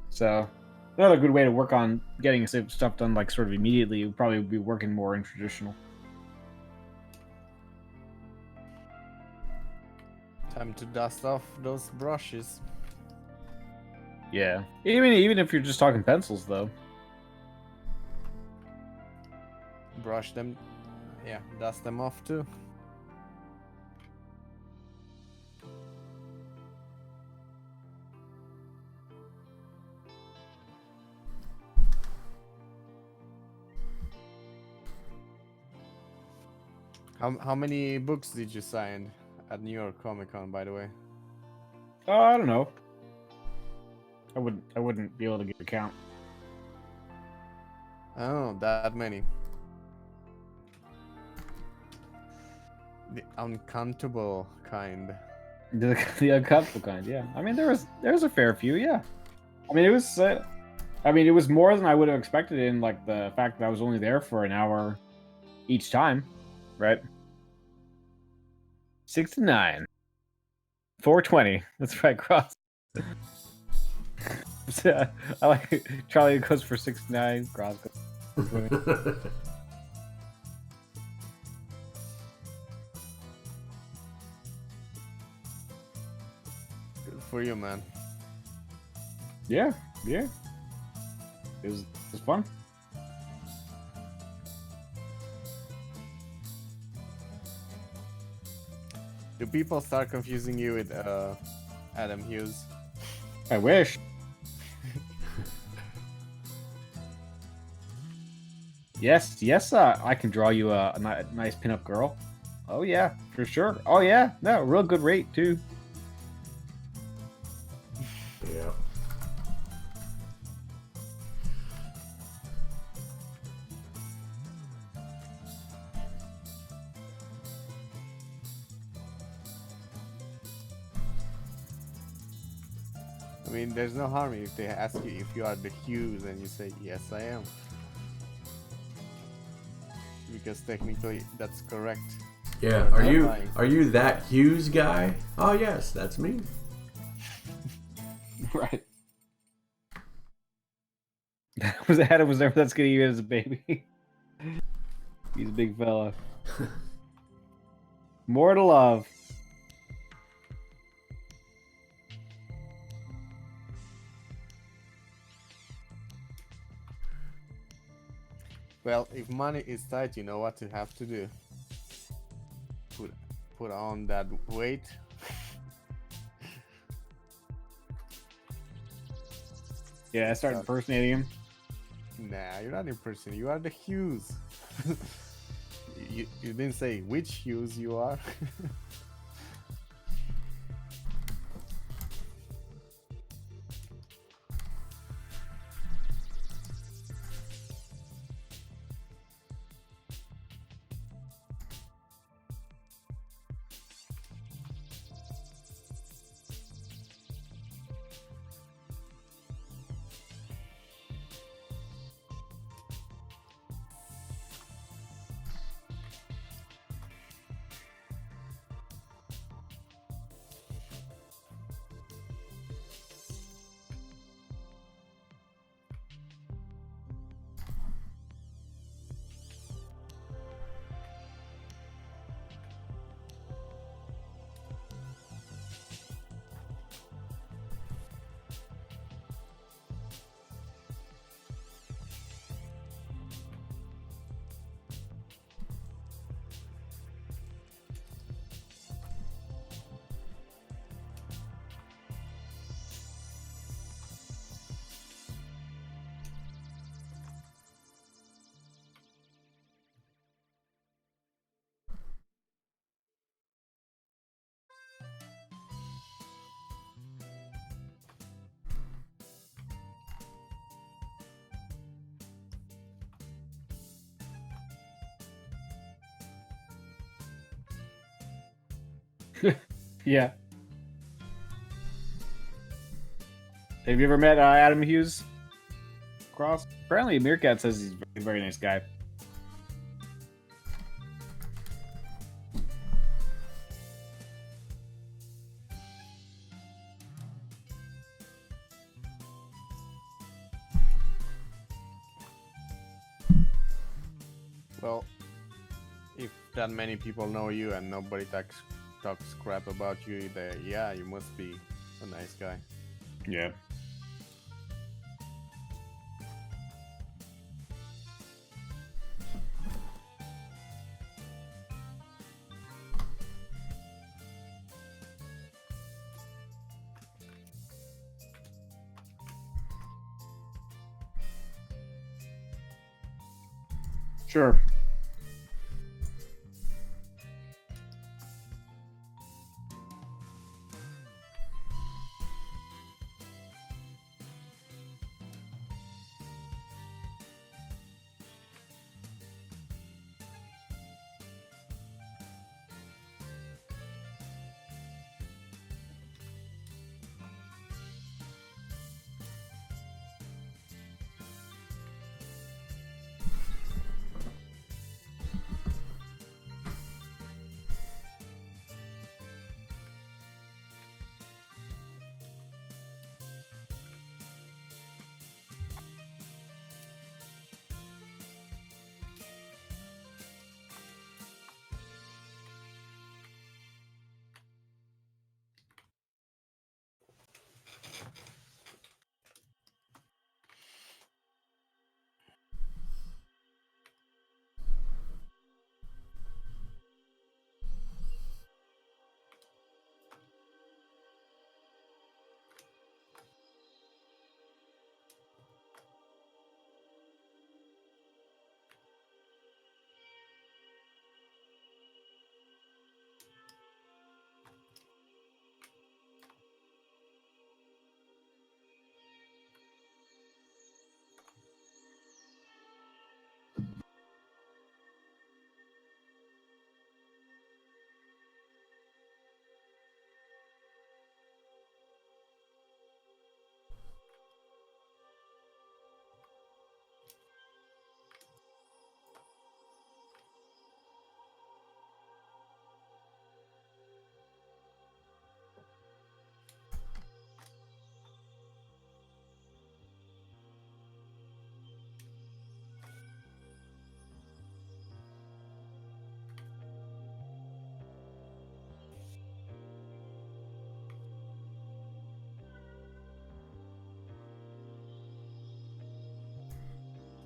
So another good way to work on getting stuff done like sort of immediately would probably be working more in traditional. Time to dust off those brushes. Yeah, even if you're just talking pencils though. Brush them. Yeah, dust them off too. How many books did you sign at New York Comic Con, by the way? I don't know. I wouldn't be able to give a count. Oh, that many. The uncountable kind. The uncomfortable kind, yeah. I mean, there was a fair few, yeah. I mean, it was more than I would have expected in like the fact that I was only there for an hour each time, right? 69, 420. That's right, Cross. I like Charlie goes for 69. Cross goes for 20. Good for you, man. Yeah. It was fun. Do people start confusing you with Adam Hughes? I wish. Yes, I can draw you a nice pinup girl. Oh yeah, for sure. Oh yeah, no, real good rate too. Yeah. I mean, there's no harm if they ask you if you are the Hughes and you say, yes, I am. Because technically, that's correct. Yeah. Are you that Hughes guy? Oh yes, that's me. Right. Adam was never that's getting you as a baby. He's a big fella. More to love. Well, if money is tight, you know what you have to do. put on that weight. Yeah, I started impersonating him. Nah, you're not impersonating. You are the Hughes. You didn't say which Hughes you are. Yeah. Have you ever met Adam Hughes Cross? Apparently, Meerkat says he's a very nice guy. Well, if that many people know you and nobody talks crap about you, yeah, you must be a nice guy. Yeah. Sure.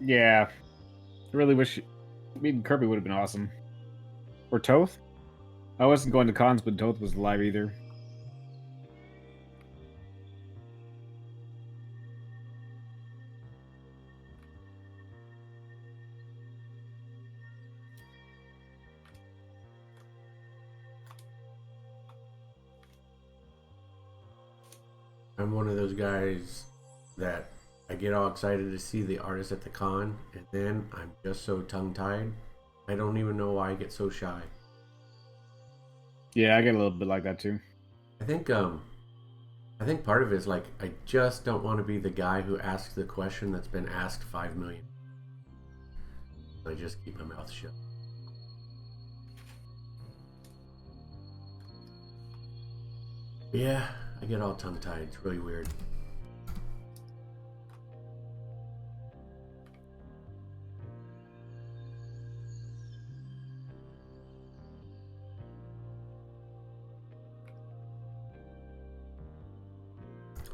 Yeah. I really wish meeting Kirby would have been awesome. Or Toth? I wasn't going to cons when Toth was alive either. I'm one of those guys that I get all excited to see the artist at the con, and then I'm just so tongue-tied. I don't even know why I get so shy. Yeah, I get a little bit like that too. I think part of it is like I just don't want to be the guy who asks the question that's been asked 5 million. I just keep my mouth shut. Yeah, I get all tongue-tied. It's really weird.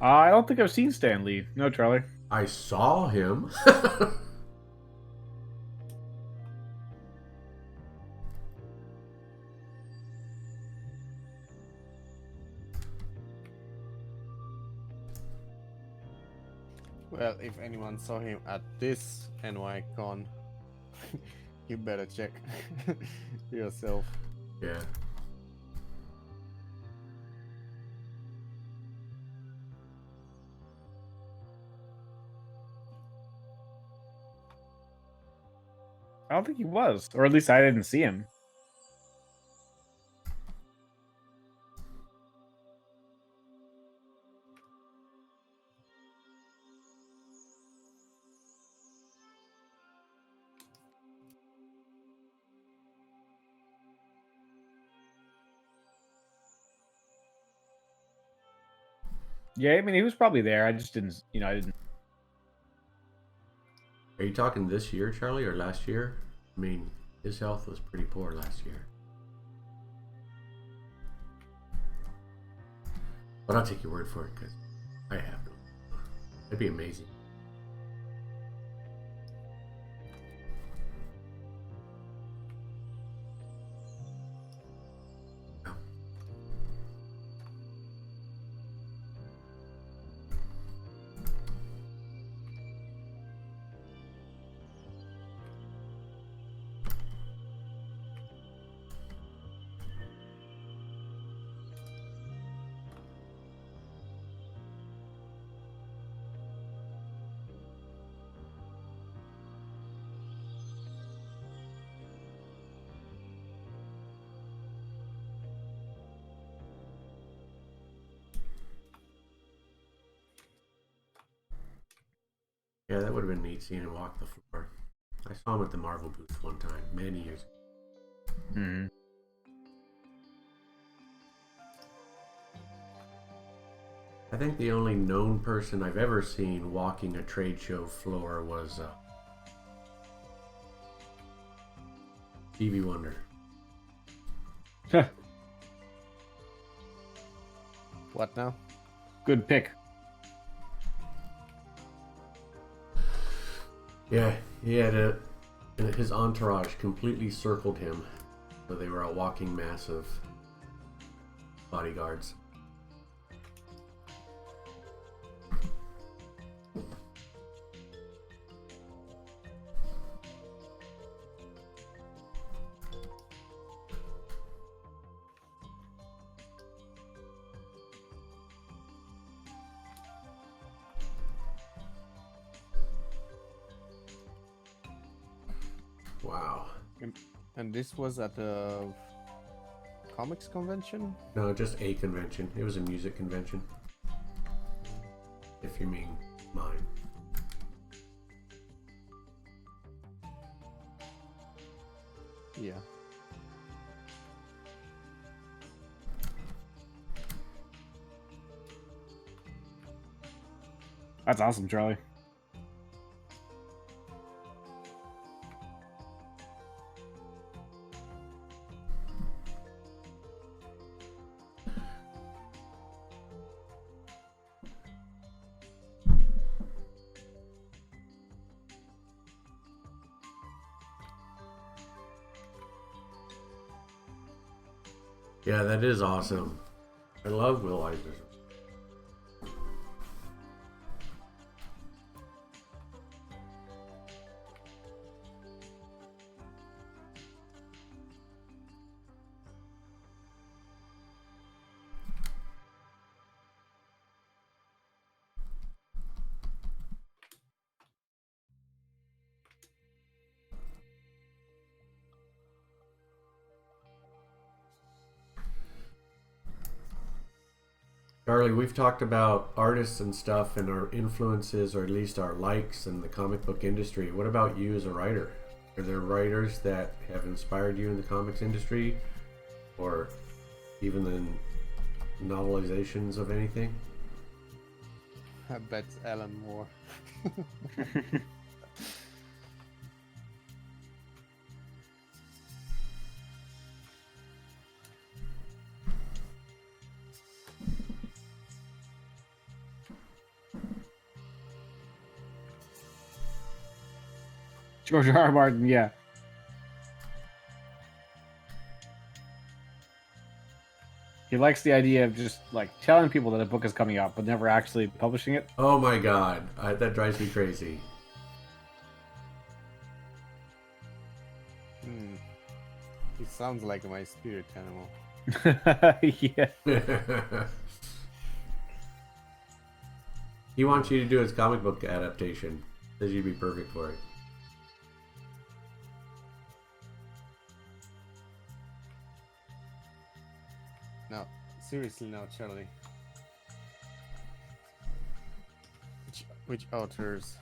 I don't think I've seen Stan Lee. No, Charlie. I saw him. Well, if anyone saw him at this NYCon, you better check yourself. Yeah. I don't think he was, or at least I didn't see him. Yeah, I mean, he was probably there. I just didn't, I didn't. Are you talking this year, Charlie, or last year? I mean, his health was pretty poor last year. But I'll take your word for it, because I have no. That'd be amazing. Yeah, that would have been neat seeing him walk the floor. I saw him at the Marvel booth one time, many years ago. Hmm. I think the only known person I've ever seen walking a trade show floor was Stevie Wonder. What now? Good pick. Yeah, he had and his entourage completely circled him, so they were a walking mass of bodyguards. Wow. And this was at a comics convention? No, just a convention. It was a music convention. If you mean mine. Yeah. That's awesome, Charlie. Yeah, that is awesome. I love Will Eisner. Charlie, we've talked about artists and stuff and our influences, or at least our likes in the comic book industry. What about you as a writer? Are there writers that have inspired you in the comics industry, or even in novelizations of anything? I bet Alan Moore. George R. R. Martin, yeah. He likes the idea of just like telling people that a book is coming out, but never actually publishing it. Oh my god, that drives me crazy. He sounds like my spirit animal. Yeah. He wants you to do his comic book adaptation. Says you'd be perfect for it. No, seriously, no, Charlie. Which authors?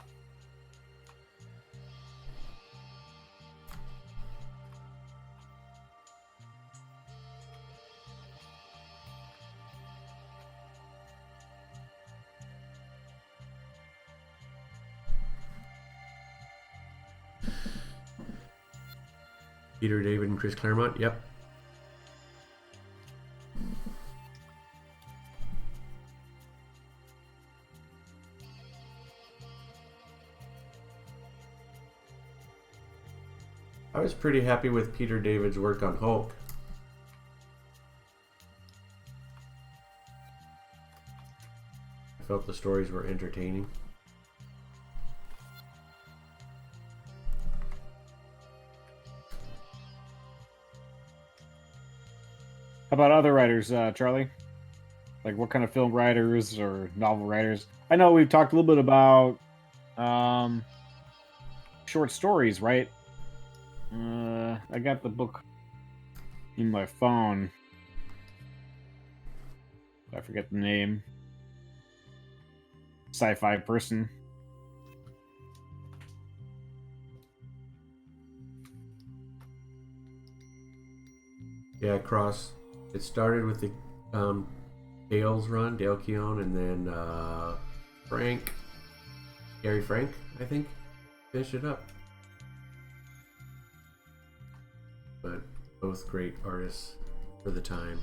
Peter David and Chris Claremont. Yep. I was pretty happy with Peter David's work on Hulk. I felt the stories were entertaining. How about other writers, Charlie? Like what kind of film writers or novel writers? I know we've talked a little bit about short stories, right? I got the book in my phone. I forget the name. Sci-fi person. Yeah, Cross. It started with the Dale's run, Dale Keown, and then Gary Frank, I think, finished it up. But both great artists for the time.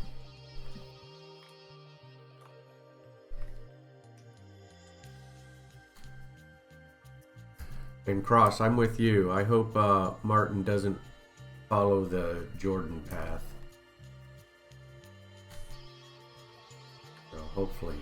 And Cross, I'm with you. I hope Martin doesn't follow the Jordan path. So hopefully.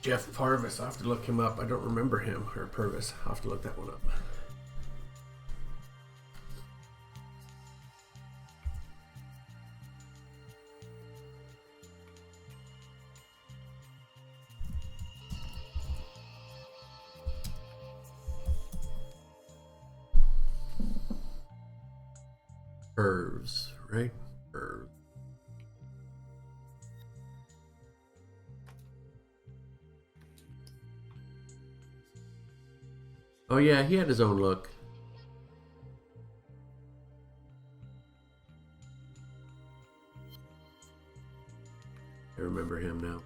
Jeff Purvis, I'll have to look him up. I don't remember him, or Purvis. I'll have to look that one up. Curves, right? Curves. Oh yeah, he had his own look. I remember him now.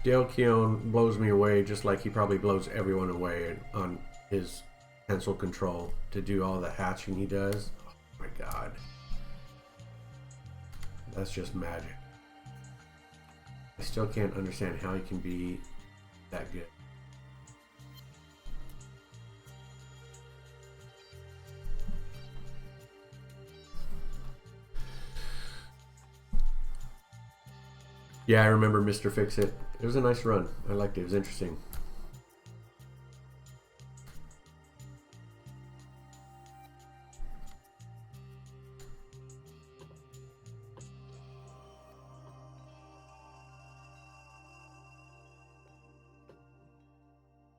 Dale Keown blows me away just like he probably blows everyone away on his pencil control to do all the hatching he does. Oh my god. That's just magic. I still can't understand how he can be that good. Yeah, I remember Mr. Fix-It. It was a nice run. I liked it. It was interesting.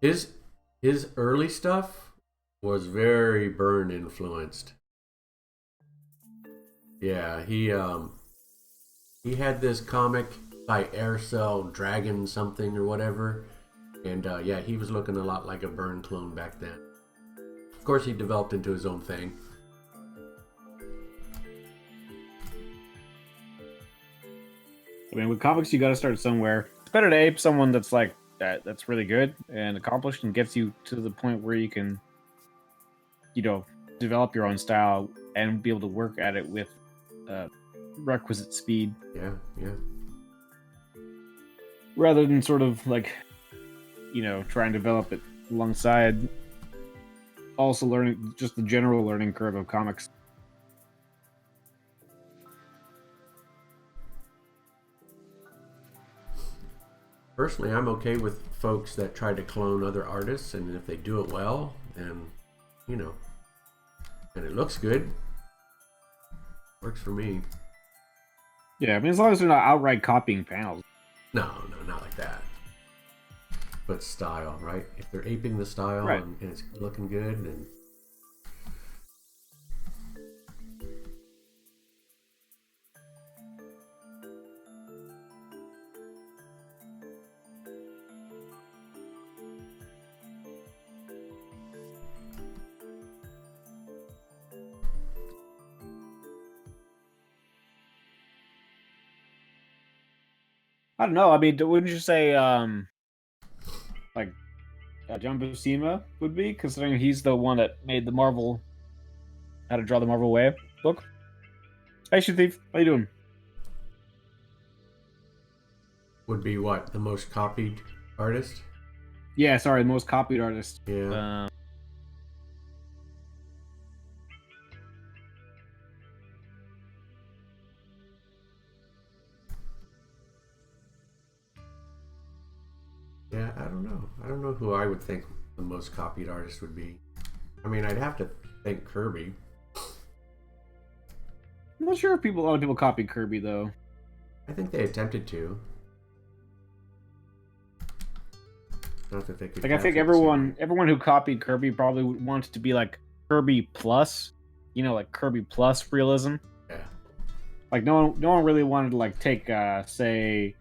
His early stuff was very Byrne influenced. Yeah, he had this comic by Aircell Dragon something or whatever, and yeah, he was looking a lot like a Byrne clone back then. Of course, he developed into his own thing. I mean, with comics, you got to start somewhere. It's better to ape someone that's like that's really good and accomplished and gets you to the point where you can, you know, develop your own style and be able to work at it with requisite speed. Yeah, yeah. Rather than sort of like, you know, try and develop it alongside also learning just the general learning curve of comics. Personally, I'm okay with folks that try to clone other artists, and if they do it well, then, you know, and it looks good, works for me. Yeah, I mean, as long as they're not outright copying panels. No, not like that. But style, right? If they're aping the style, right, and it's looking good, and I don't know. I mean, wouldn't you say like John Buscema would be, considering he's the one that made the Marvel How to Draw the Marvel Way book? Hey, Shit Thief, how you doing? would be what, the most copied artist? Yeah, sorry, the most copied artist. Yeah. Yeah, I don't know. I don't know who I would think the most copied artist would be. I mean, I'd have to think Kirby. I'm not sure if a lot of people copied Kirby though. I think they attempted to. Not that they could. Like, I think everyone who copied Kirby probably would want it to be like Kirby plus, you know, like Kirby plus realism. Yeah. Like no one really wanted to like take say,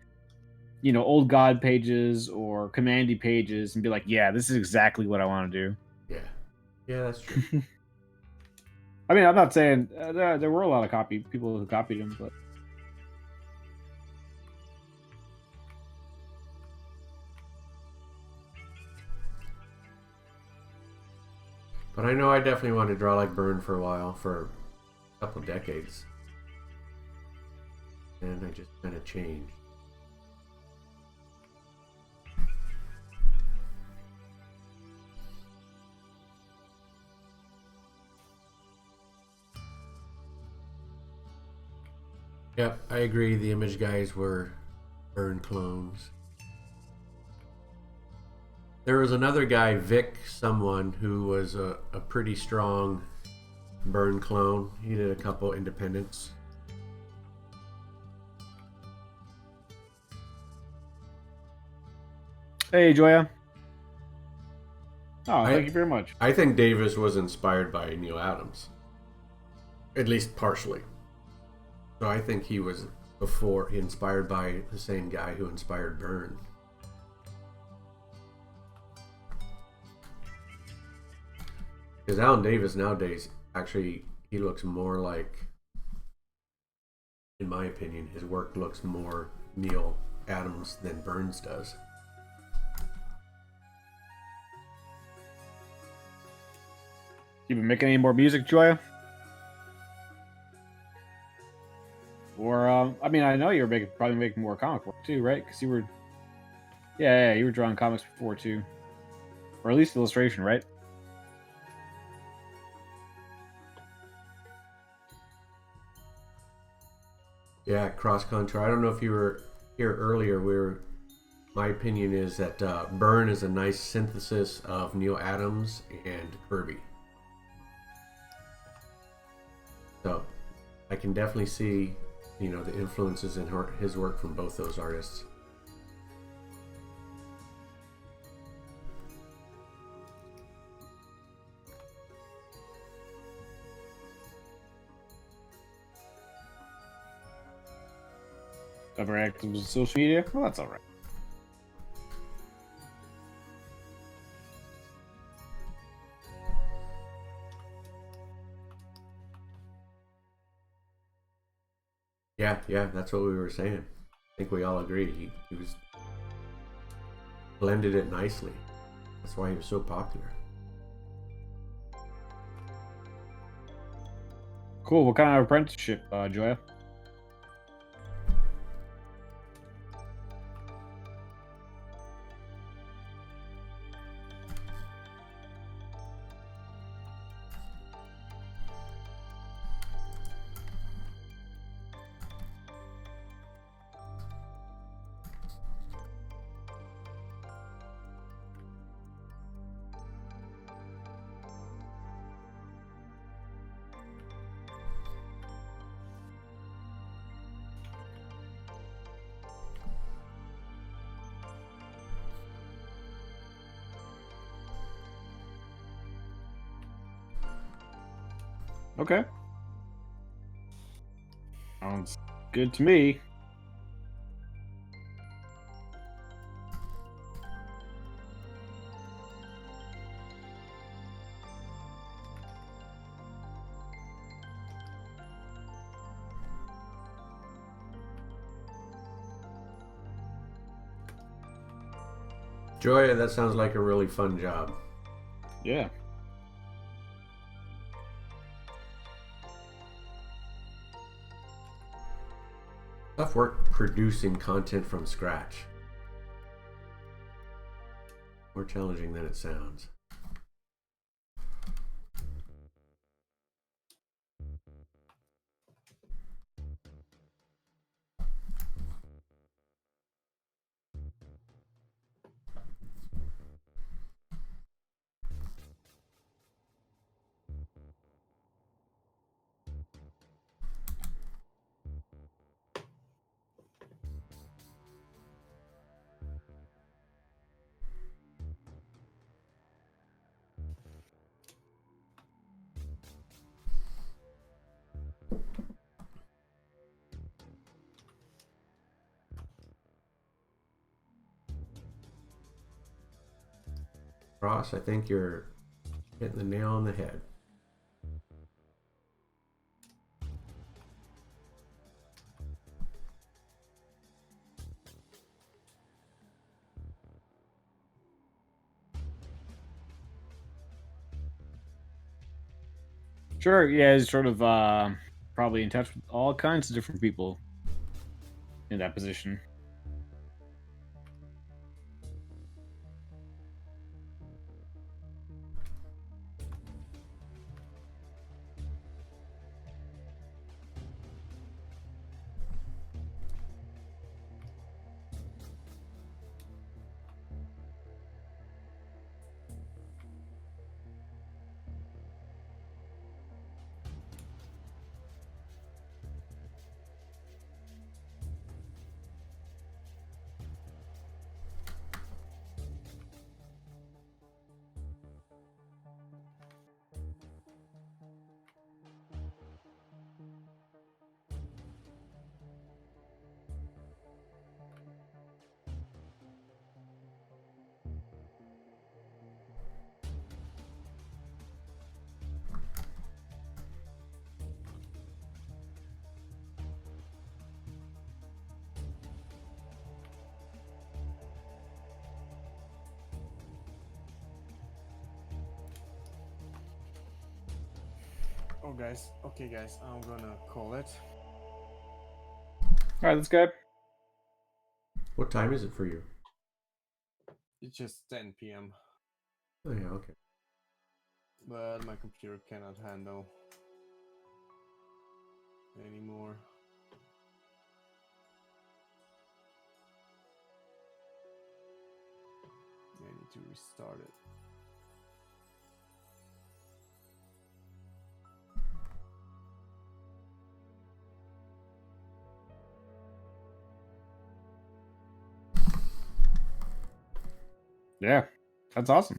you know, Old God pages or Commandy pages and be like, yeah, this is exactly what I want to do. Yeah. Yeah, that's true. I mean, I'm not saying there were a lot of people who copied him, but But I know I definitely wanted to draw like Byrne for a while, for a couple of decades. And I just kind of changed. Yep, I agree. The Image guys were Byrne clones. There was another guy, Vic someone, who was a pretty strong Byrne clone. He did a couple independents. hey, Joya. Oh, thank you very much. I think Davis was inspired by Neil Adams. At least partially. So I think he was inspired by the same guy who inspired Byrne. Because Alan Davis nowadays, actually, he looks more like, in my opinion, his work looks more Neil Adams than Burns does. You been making any more music, Joya? Or I mean, I know you were probably making more comic work too, right? Because you were, yeah, you were drawing comics before too, or at least illustration, right? Yeah, Cross Contour. I don't know if you were here earlier. My opinion is that Byrne is a nice synthesis of Neil Adams and Kirby. So I can definitely see, the influences in his work from both those artists. Ever active with social media? Well, that's all right. Yeah, that's what we were saying. I think we all agree. He was blended it nicely. That's why he was so popular. Cool. What kind of apprenticeship, Joya? Okay. Sounds good to me. Joya, that sounds like a really fun job. Yeah. Tough work producing content from scratch. More challenging than it sounds. Ross, I think you're hitting the nail on the head. Sure. Yeah, he's sort of probably in touch with all kinds of different people in that position. Oh, guys. Okay, guys. I'm gonna call it. All right, let's go. What time is it for you? It's just 10 p.m. Oh yeah, okay. But my computer cannot handle anymore. I need to restart it. Yeah, that's awesome.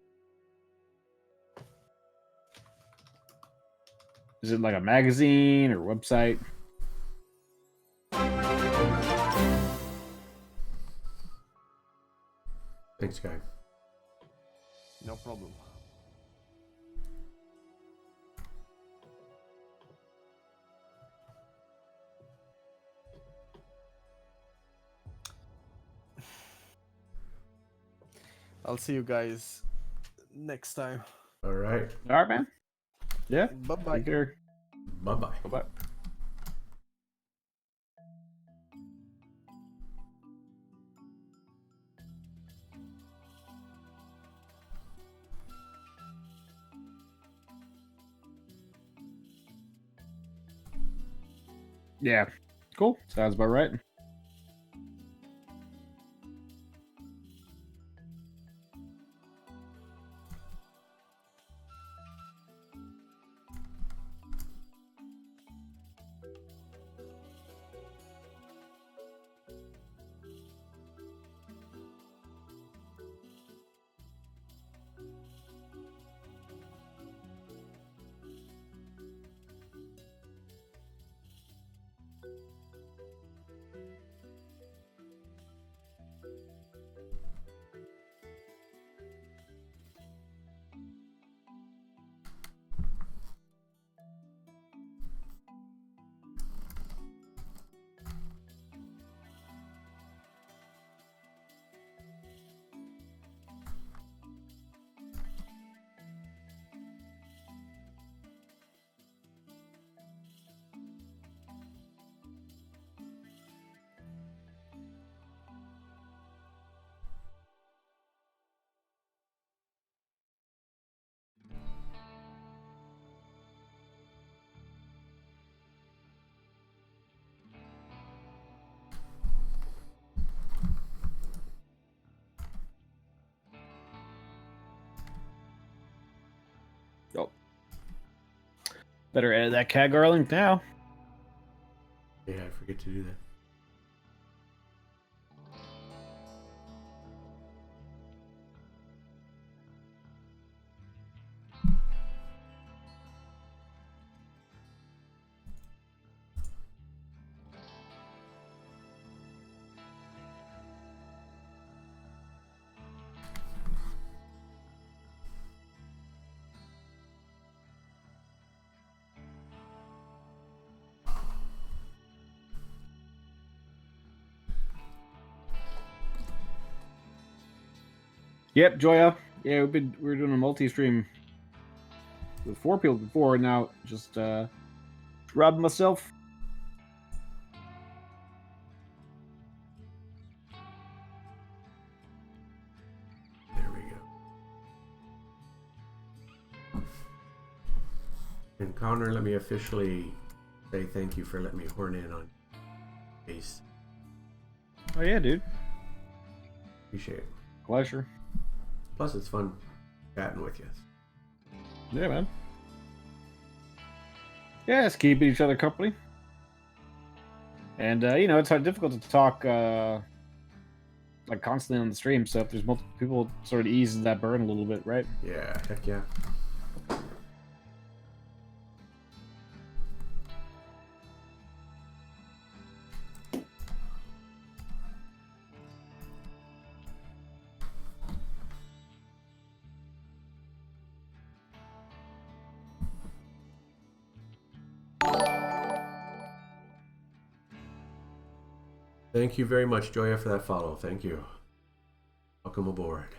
Is it like a magazine or website? Thanks, guy. No problem. I'll see you guys next time. All right. All right, man. Yeah. Bye bye. Take care. Bye bye. Bye-bye. Yeah. Cool. Sounds about right. Oh. Better edit that CAGR link now. Yeah, I forget to do that. Yep, Joya. Yeah, we were doing a multi-stream with 4 people before. Now just robbed myself. There we go. And Connor, let me officially say thank you for letting me horn in on base. Oh yeah, dude. Appreciate it. Pleasure. Plus, it's fun chatting with you. Yeah, man. Yeah, it's keeping each other company. And it's difficult to talk like constantly on the stream. So if there's multiple people, sort of eases that burn a little bit, right? Yeah, heck yeah. Thank you very much, Joya, for that follow. Thank you. Welcome aboard.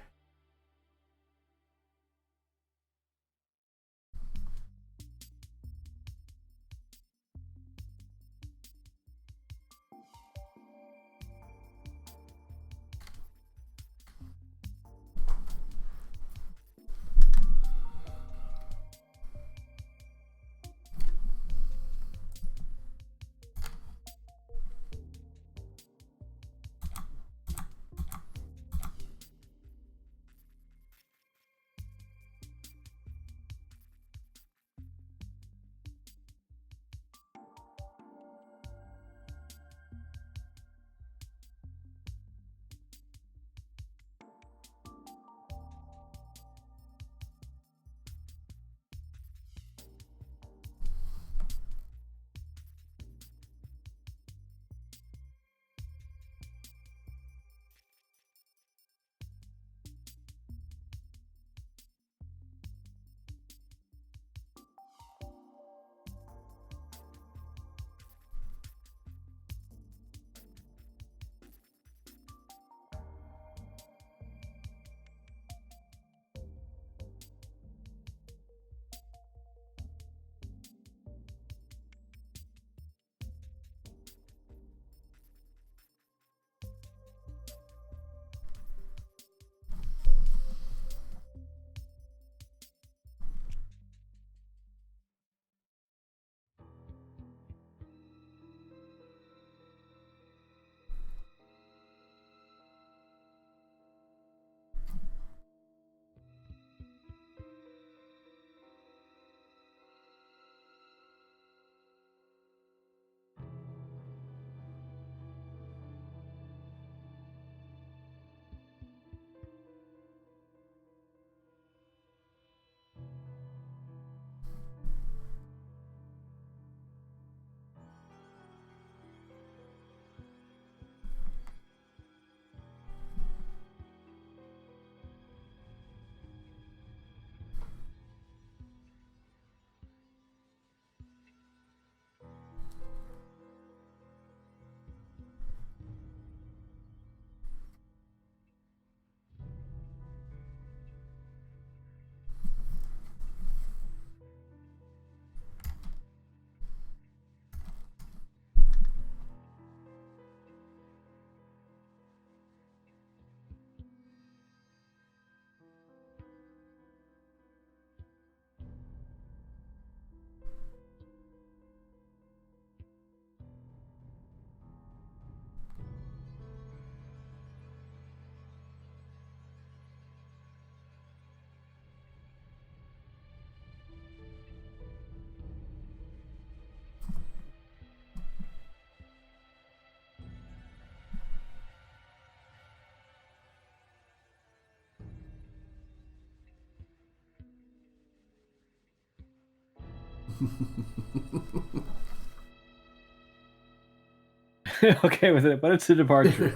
Okay with it, but it's a departure.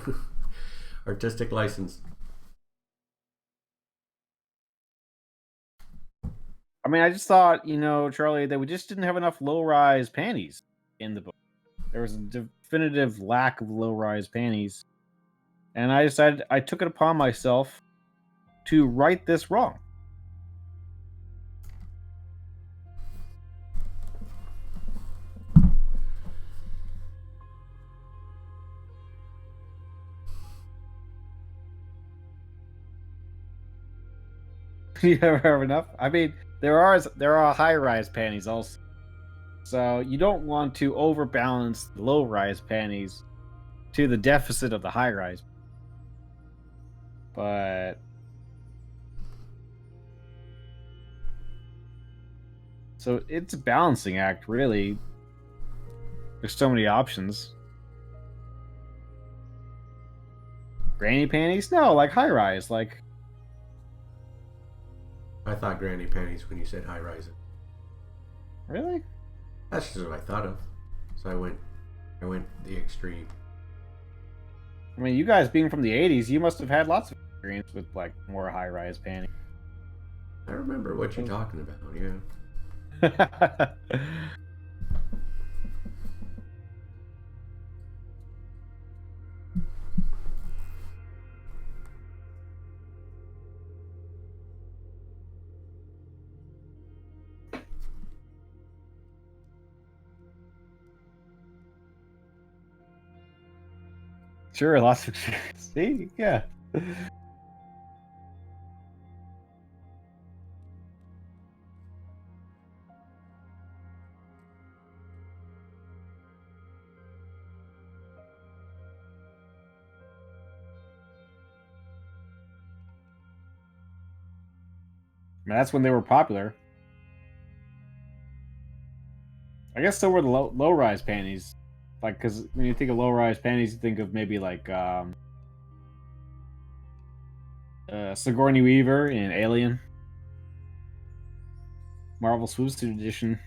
Artistic license. I mean, I just thought, Charlie, that we just didn't have enough low-rise panties in the book. There was a definitive lack of low-rise panties. And I decided I took it upon myself to right this wrong. You ever have enough? I mean, there are high-rise panties also. So you don't want to overbalance the low-rise panties to the deficit of the high-rise. But so it's a balancing act, really. There's so many options. Granny panties? No, like high-rise, like. I thought granny panties when you said high rising. Really? That's just what I thought of. So I went the extreme. I mean, you guys being from the 80s, you must have had lots of experience with like more high-rise panties. I remember what you're talking about, yeah. Sure, lots of experience. See? Yeah. I mean, that's when they were popular. I guess so were the low-rise panties. Like, because when you think of low-rise panties, you think of maybe like Sigourney Weaver in Alien, Marvel Swimsuit Edition.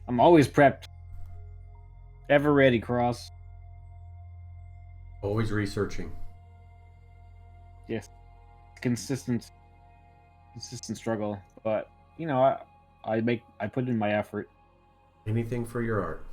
I'm always prepped, ever ready. Cross. Always researching. Yes, consistent struggle. But I put in my effort. Anything for your art.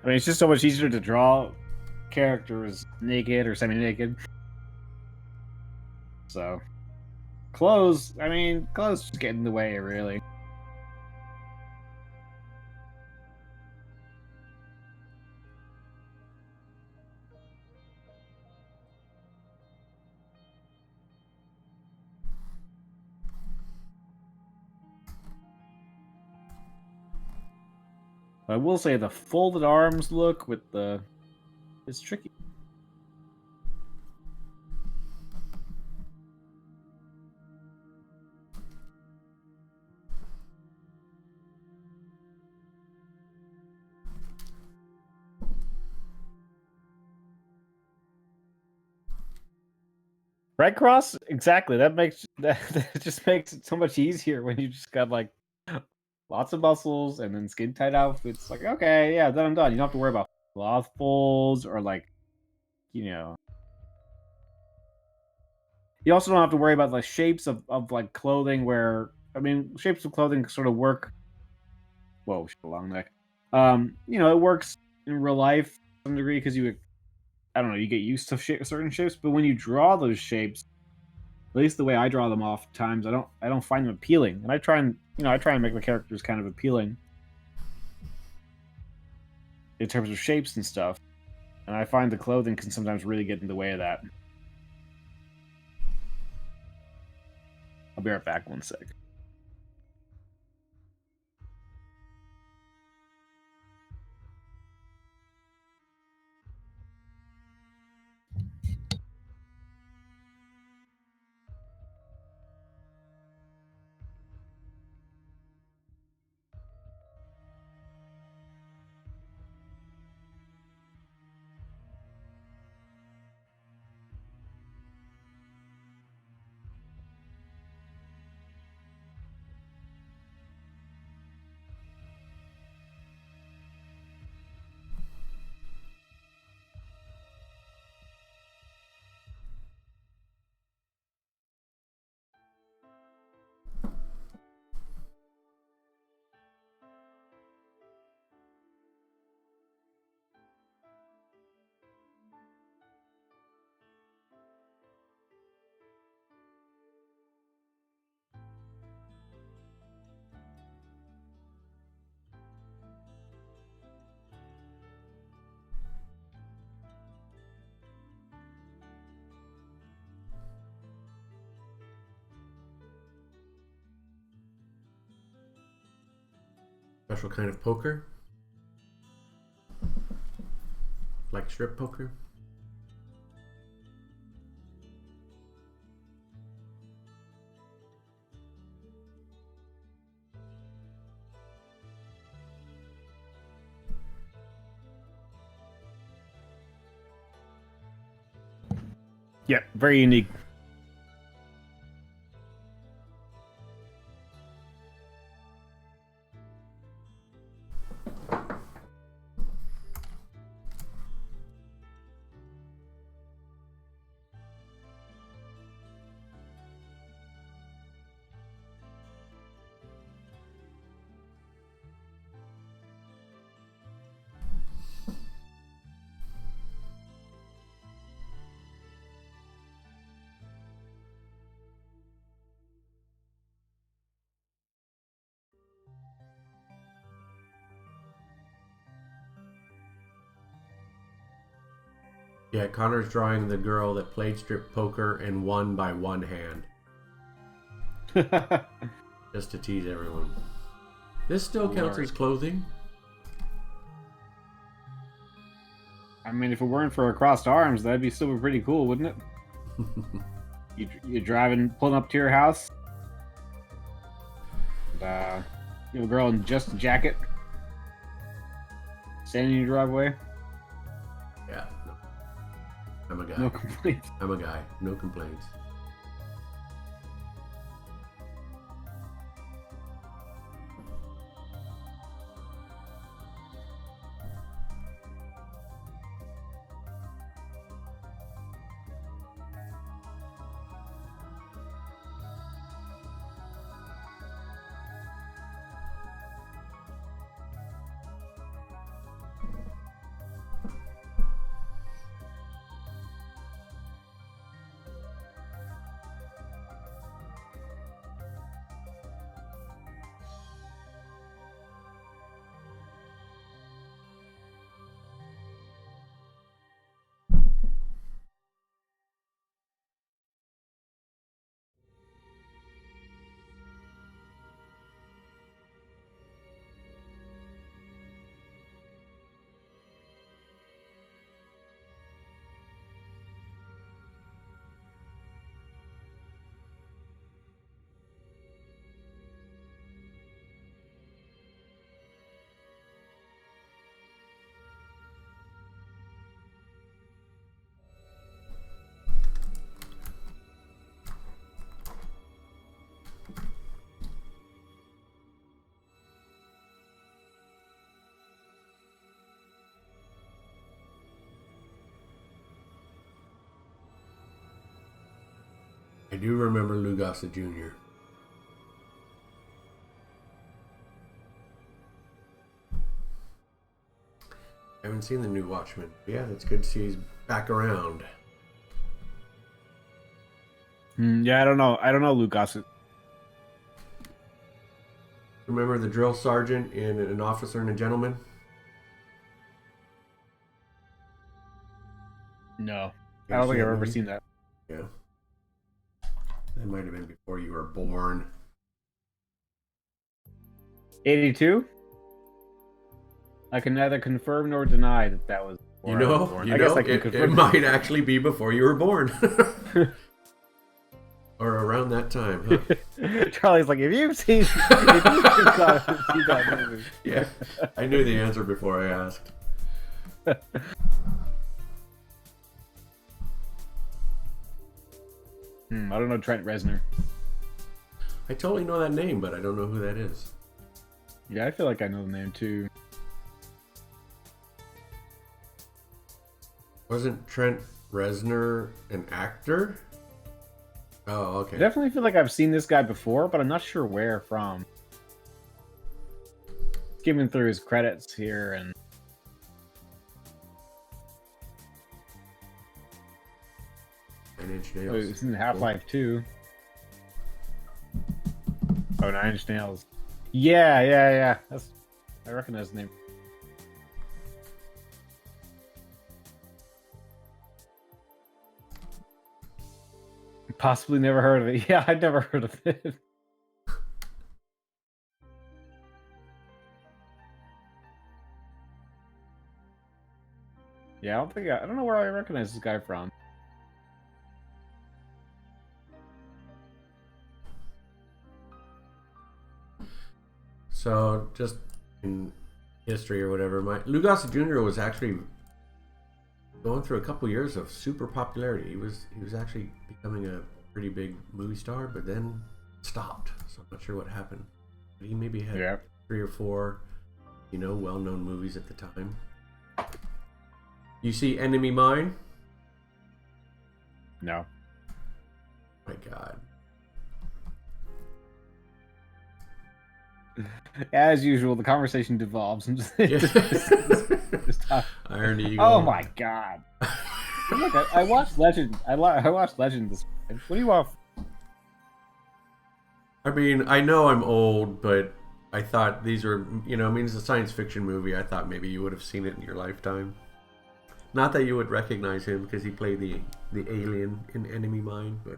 I mean, it's just so much easier to draw characters naked or semi-naked. So, clothes just get in the way, really. I will say the folded arms look with the is tricky. Right, Cross? Exactly. That just makes it so much easier when you just got like lots of muscles and then skin tight outfits. Like, okay, yeah, then I'm done. You don't have to worry about cloth folds or like, you know. You also don't have to worry about the shapes of like clothing where shapes of clothing sort of work. Whoa, shit, long neck. It works in real life to some degree because you get used to certain shapes, but when you draw those shapes, At least the way I draw them off times, I don't find them appealing. And I try and make the characters kind of appealing in terms of shapes and stuff. And I find the clothing can sometimes really get in the way of that. I'll be right back 1 sec. Special kind of poker? Like strip poker? Yeah, very unique. Yeah, Connor's drawing the girl that played strip poker and won by one hand. Just to tease everyone. This still counts Lord. as clothing. I mean, if it weren't for crossed arms, that'd be still pretty cool, wouldn't it? You're driving, pulling up to your house. And, you have a girl in just a jacket standing in your driveway. Yeah. No. I'm a guy. No complaints. I'm a guy. No complaints. I do remember Lugasa Jr. I haven't seen the new Watchmen. Yeah, it's good to see he's back around. Yeah, I don't know. I don't know, Luke Gossett. Remember the drill sergeant in An Officer and a Gentleman? No, You I don't ever think see I've that ever movie? seen that. Yeah. That might have been before you were born. 82. I can neither confirm nor deny that was. You before I was know, born. you I guess know, I can it confirm. might actually be before you were born. Or around that time, huh? Charlie's like, if you've seen that movie. Yeah. I knew the answer before I asked. I don't know Trent Reznor. I totally know that name, but I don't know who that is. Yeah, I feel like I know the name too. Wasn't Trent Reznor an actor? Oh, okay. I definitely feel like I've seen this guy before, but I'm not sure where from. Skimming through his credits here, and Nine Inch oh, Nails. he's in Half-Life 2. Oh, Nine Inch Nails. Yeah. I recognize the name. Possibly never heard of it. Yeah, I'd never heard of it. Yeah, I don't know where I recognize this guy from. So, just in history or whatever, Lou Gossett Jr. was actually going through a couple years of super popularity. He was actually becoming a pretty big movie star, but then stopped. So I'm not sure what happened. But he maybe had 3 or 4, well-known movies at the time. You see Enemy Mine? No. My God. As usual, the conversation devolves. And just talk. Iron Eagle. Oh my God! Look, I watched Legend. I watched Legend this weekend. What do you want? I mean, I know I'm old, but I thought these were, it's a science fiction movie. I thought maybe you would have seen it in your lifetime. Not that you would recognize him because he played the alien in Enemy Mine, but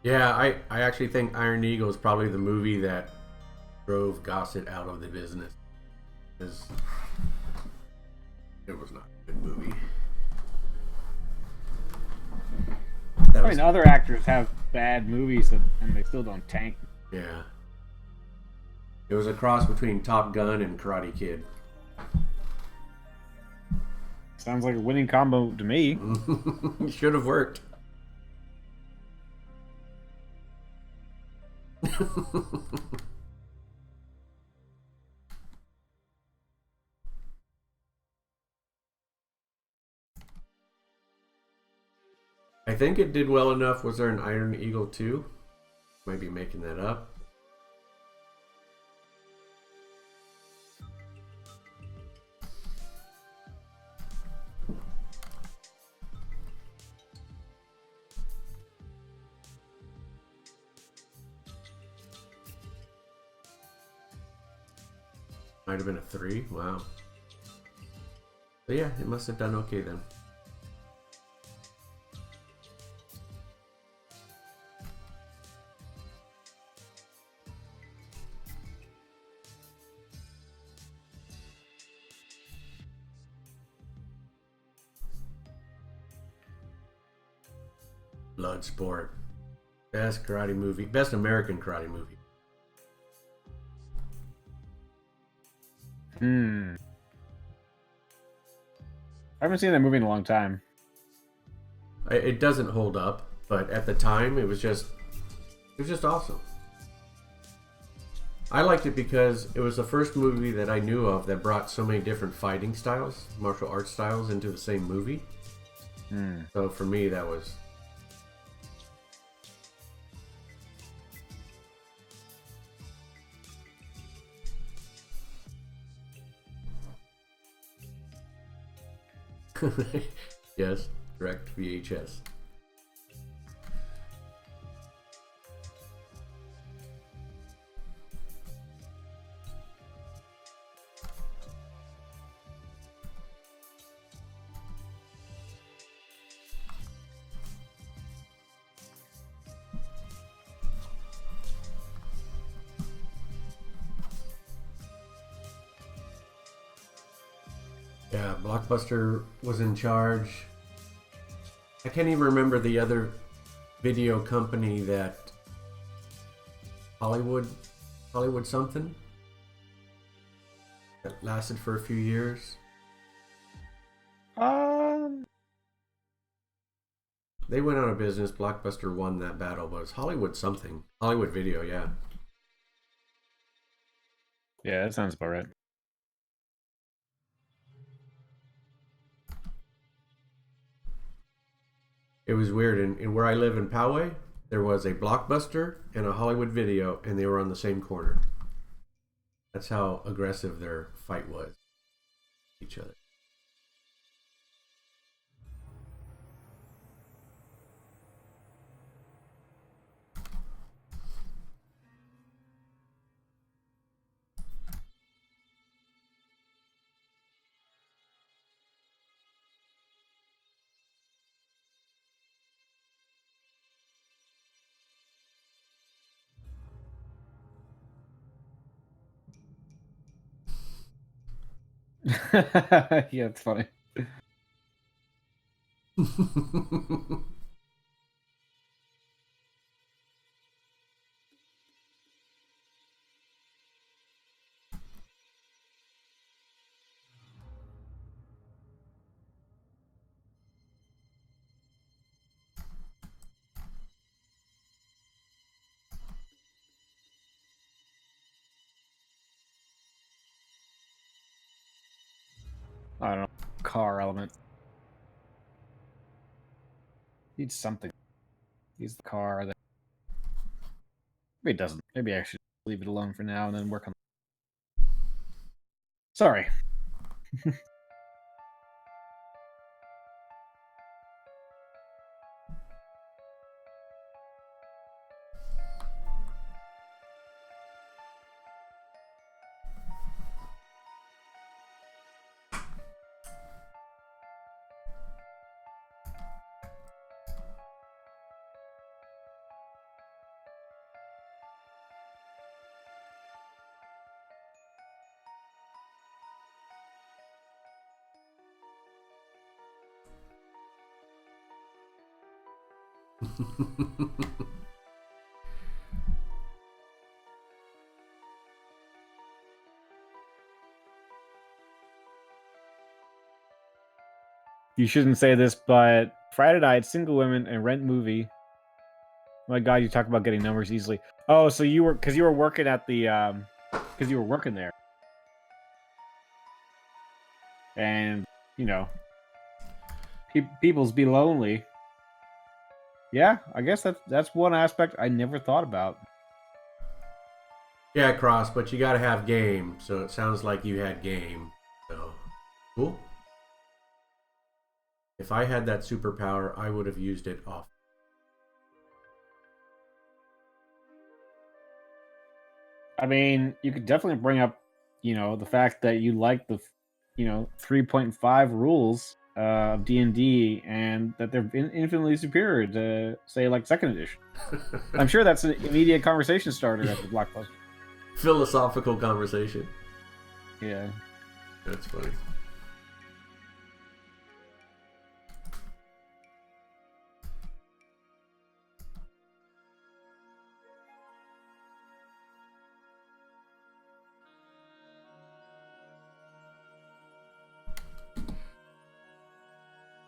yeah, I actually think Iron Eagle is probably the movie that drove Gossett out of the business. Because it was not a good movie. I mean, other actors have bad movies and they still don't tank. Yeah. It was a cross between Top Gun and Karate Kid. Sounds like a winning combo to me. Should have worked. I think it did well enough. Was there an Iron Eagle 2? Might be making that up. Might have been a 3. Wow. But yeah, it must have done okay then. Bloodsport. Best karate movie. Best American karate movie. I haven't seen that movie in a long time. It doesn't hold up, but at the time it was just awesome. I liked it because it was the first movie that I knew of that brought so many different fighting styles, martial arts styles, into the same movie. So for me, that was... Yes, correct, VHS. Yeah, Blockbuster was in charge. I can't even remember the other video company that Hollywood something that lasted for a few years. They went out of business. Blockbuster won that battle, but it was Hollywood something. Hollywood Video, yeah. Yeah, that sounds about right. It was weird. In where I live in Poway, there was a Blockbuster and a Hollywood Video, and they were on the same corner. That's how aggressive their fight was. Each other. Yeah, it's funny. I don't know. Car element. Needs something. Needs the car. Maybe it doesn't. Maybe I should leave it alone for now and then work on. Sorry. You shouldn't say this, but Friday night, single women and rent movie. My God, you talk about getting numbers easily. Oh, so you were because you were working at the because you were working there, and you know, people's be lonely. Yeah, I guess that's one aspect I never thought about. Yeah, Cross, but you gotta have game, so it sounds like you had game. So, cool. If I had that superpower, I would have used it off. I mean, you could definitely bring up, the fact that you like the, 3.5 rules of D&D and that they're infinitely superior to, say, like, 2nd edition. I'm sure that's an immediate conversation starter at the Blockbuster. Philosophical conversation. Yeah. That's funny.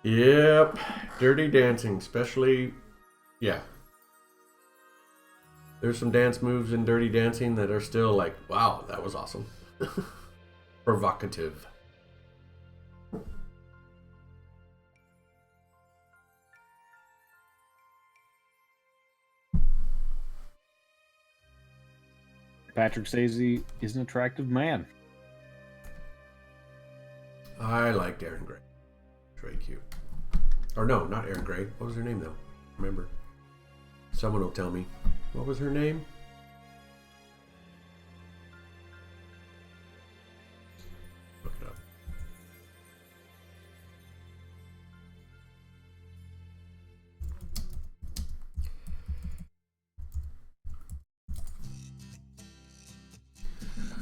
Yep. Dirty Dancing, especially. Yeah. There's some dance moves in Dirty Dancing that are still like, wow, that was awesome. Provocative. Patrick Swayze is an attractive man. I liked Aaron Gray. Very cute. Or no, not Aaron Gray. What was her name though? Remember? Someone will tell me. What was her name? Look it up.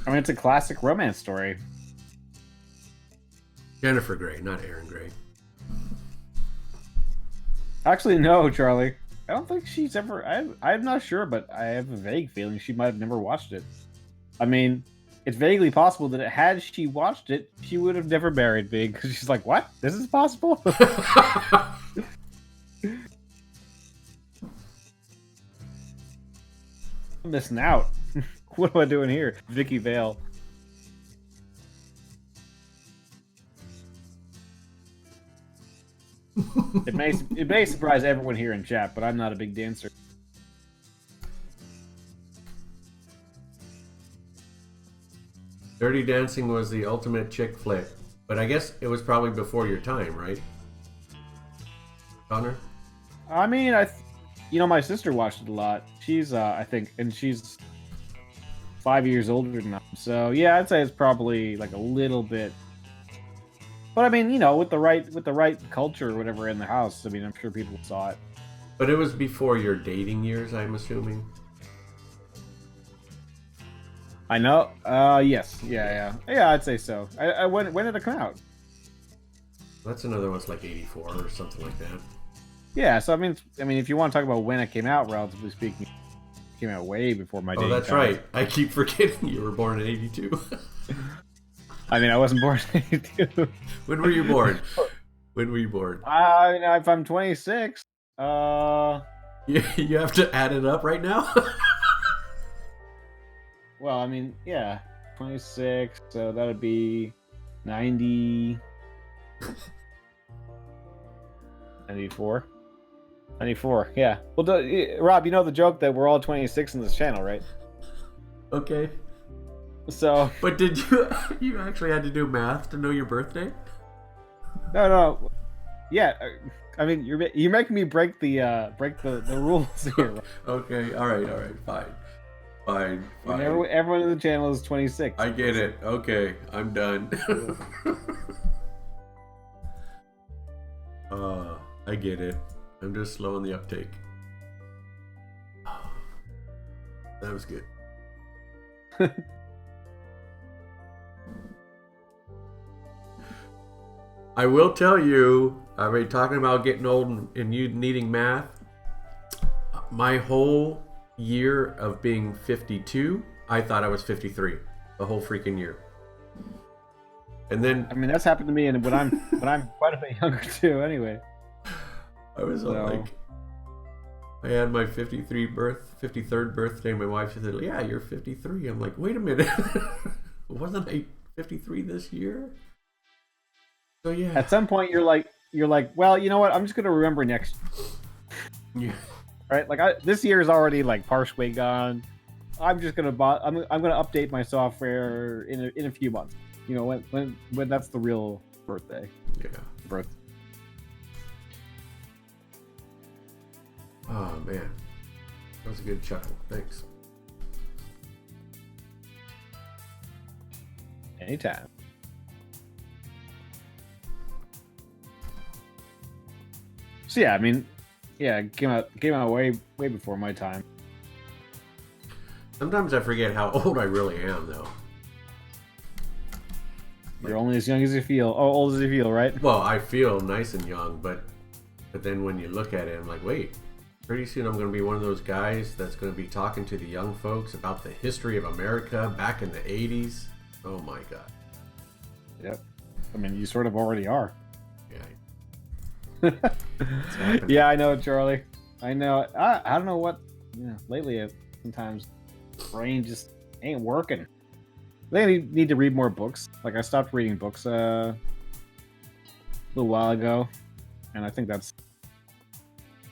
I mean, it's a classic romance story. Jennifer Grey, not Aaron Gray. Actually, no, Charlie. I don't think she's ever. I'm not sure, but I have a vague feeling she might have never watched it. I mean, it's vaguely possible that had she watched it, she would have never married me because she's like, "What? This is possible?" I'm missing out. What am I doing here, Vicky Vale? It may surprise everyone here in chat, but I'm not a big dancer. Dirty Dancing was the ultimate chick flick, but I guess it was probably before your time, right? Connor? I mean, my sister watched it a lot. She's, I think, and she's 5 years older than I am. So yeah, I'd say it's probably like a little bit. But I mean, with the right culture or whatever in the house, I mean, I'm sure people saw it. But it was before your dating years, I'm assuming. I know. Yes. Yeah. I'd say so. When did it come out? That's another one's like 84 or something like that. Yeah. So I mean, if you want to talk about when it came out, relatively speaking, it came out way before my dating. Oh, that's time. right. I keep forgetting you were born in 82. I mean, I wasn't born in 82. When were you born? When were you born? If I'm 26, You have to add it up right now? well, I mean, yeah, 26, so that would be 90, 94, 94, yeah. Well, Rob, you know the joke that we're all 26 in this channel, right? Okay. So... But did you actually had to do math to know your birthday? No. Yeah, I mean, you're making me break the rules here. Okay, all right, fine. Everyone in the channel is 26. I get it. Okay, I'm done. I get it. I'm just slow on the uptake. That was good. I will tell you, I mean, talking about getting old and you needing math, my whole year of being 52, I thought I was 53. The whole freaking year. And then... I mean, that's happened to me and when I'm quite a bit younger too, anyway. I was like... I had my 53rd birthday, my wife said, yeah, you're 53. I'm like, wait a minute. Wasn't I 53 this year? So yeah. At some point, you're like, well, you know what? I'm just gonna remember next. Yeah. Right? Like, this year is already like partially gone. I'm just gonna I'm gonna update my software in a few months. When that's the real birthday. Yeah. Birth. Oh man, that was a good chuckle. Thanks. Anytime. So yeah, I mean, yeah, it came out way before my time. Sometimes I forget how old I really am, though. You're only as young as you feel. Oh, old as you feel, right? Well, I feel nice and young, but then when you look at it, I'm like, wait. Pretty soon I'm going to be one of those guys that's going to be talking to the young folks about the history of America back in the 80s. Oh my god. Yep. I mean, you sort of already are. Yeah. happening. Yeah, I know, Charlie. I know. I don't know what. Lately, sometimes brain just ain't working. I think I need to read more books. Like I stopped reading books a little while ago, and I think that's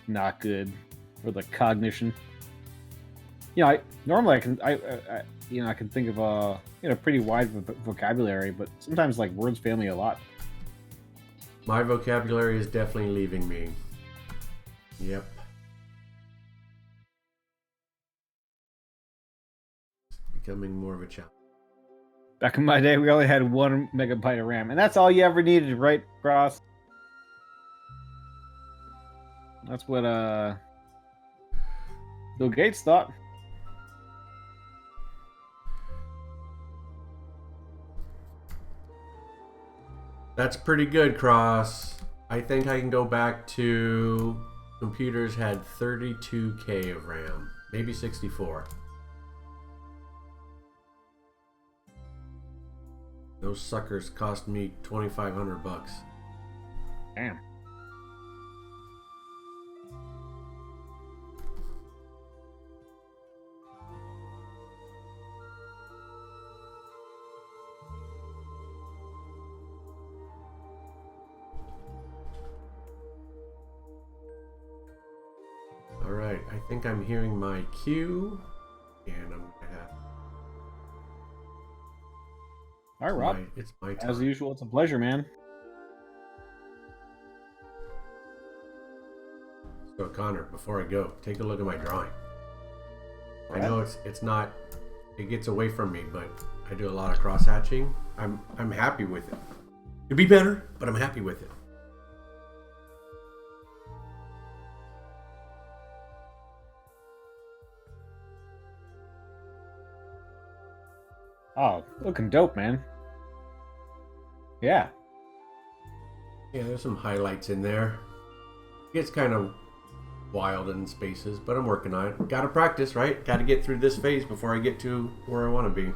not good for the cognition. I normally I can think of a pretty wide vocabulary, but sometimes like words fail me a lot. My vocabulary is definitely leaving me. Yep. It's becoming more of a challenge. Back in my day, we only had 1 megabyte of RAM, and that's all you ever needed, right, Cross? That's what Bill Gates thought. That's pretty good, Cross. I think I can go back to computers had 32K of RAM, maybe 64. Those suckers cost me $2,500. Damn. Alright, I think I'm hearing my cue, and I'm gonna have. All right, Rob. It's my time. As usual, it's a pleasure, man. So Connor, before I go, take a look at my drawing. I Right. know it's not, it gets away from me, but I do a lot of cross hatching. I'm happy with it. It'd be better, but I'm happy with it. Oh, looking dope, man. Yeah. Yeah, there's some highlights in there. It's kind of wild in spaces, but I'm working on it. Gotta practice, right? Gotta get through this phase before I get to where I want to be.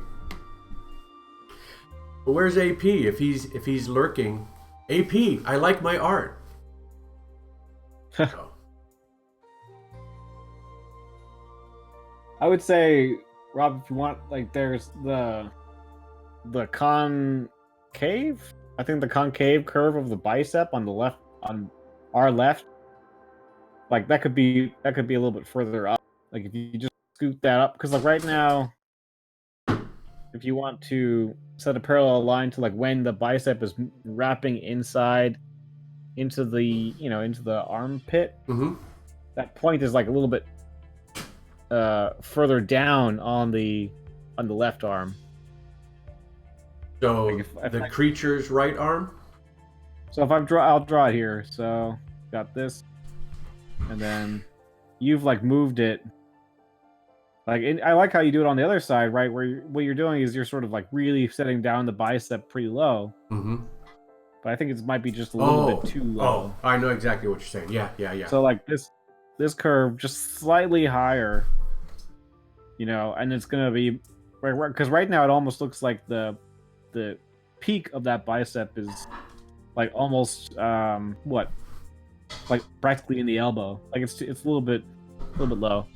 But where's AP? If he's lurking, AP, I like my art. Oh. I would say, Rob, if you want, like, there's the concave. I think the concave curve of the bicep on the left, on our left, like that could be a little bit further up. Like if you just scoot that up, because like right now, if you want to set a parallel line to like when the bicep is wrapping inside into the into the armpit, Mm-hmm. that point is like a little bit further down on the left arm. So Like if the I- creature's right arm. So if I'll draw it here. So got this, and then you've like moved it. Like I like how you do it on the other side, right? Where what you're doing is you're sort of like really setting down the bicep pretty low. Mm-hmm. But I think it might be just a little bit too low. Oh, I know exactly what you're saying. Yeah. So like this curve just slightly higher, and it's gonna be because right now it almost looks like the peak of that bicep is like almost like practically in the elbow. Like it's a little bit low.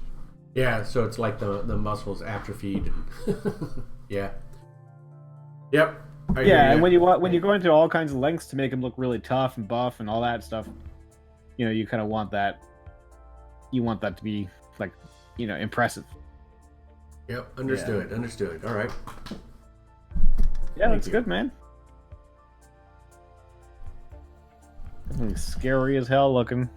Yeah, so it's like the muscles atrophied. Yeah. Yep. I hear Yeah, ya. and when you go into all kinds of lengths to make him look really tough and buff and all that stuff, you kind of want that. You want that to be like, impressive. Yep. Understood. All right. Yeah, Thank that's you. good, man. Definitely scary as hell looking.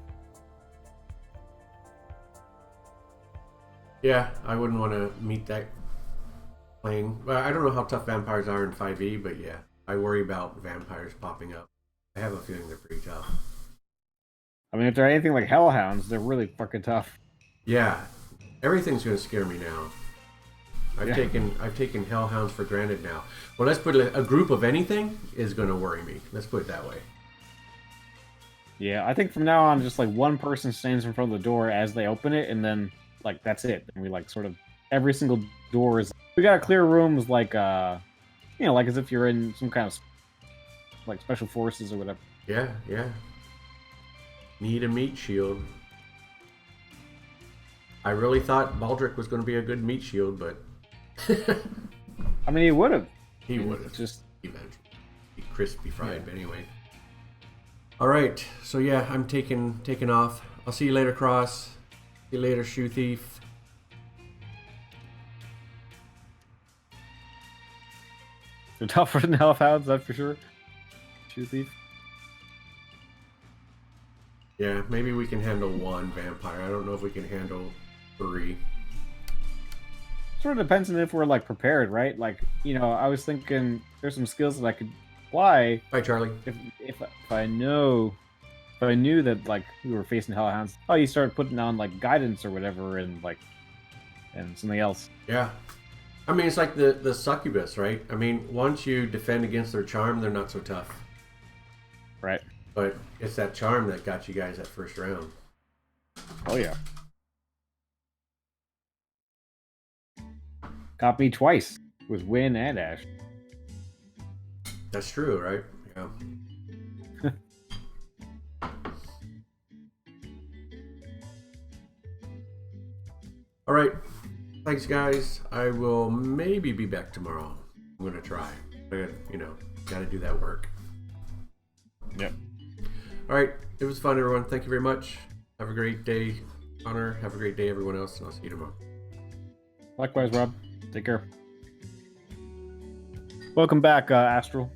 Yeah, I wouldn't want to meet that playing. Well, I don't know how tough vampires are in 5e, but yeah, I worry about vampires popping up. I have a feeling they're pretty tough. I mean, if they're anything like hellhounds, they're really fucking tough. Yeah, everything's gonna scare me now. I've Yeah. taken hellhounds for granted now. Well, let's put it, a group of anything is gonna worry me. Let's put it that way. Yeah, I think from now on, just like one person stands in front of the door as they open it, and then like that's it. And we like sort of every single door is. We gotta clear rooms like like as if you're in some kind of like special forces or whatever. Yeah. Need a meat shield. I really thought Baldric was going to be a good meat shield, but I mean, he would have. he would have It's just eventually be crispy fried. But anyway. All right, so yeah, I'm taking off. I'll see you later, Cross. See you later, Shoe Thief. they're tougher than Hellhounds, that's for sure. Shoe Thief. Yeah, maybe we can handle one vampire. I don't know if we can handle 3. Sort of depends on if we're like prepared, right? Like, I was thinking there's some skills that I could apply Hi, Charlie. if I knew that like we were facing Hellhounds. Oh, you start putting on like guidance or whatever, and something else. Yeah. I mean, it's like the succubus, right? I mean, once you defend against their charm, they're not so tough. Right. But it's that charm that got you guys that first round. Oh yeah. Got me twice with Win and Ash. That's true, right? Yeah. All right. Thanks, guys. I will maybe be back tomorrow. I'm going to try. But, got to do that work. Yep. All right. It was fun, everyone. Thank you very much. Have a great day, Connor. Have a great day, everyone else. And I'll see you tomorrow. Likewise, Rob. Take care. Welcome back, Astral.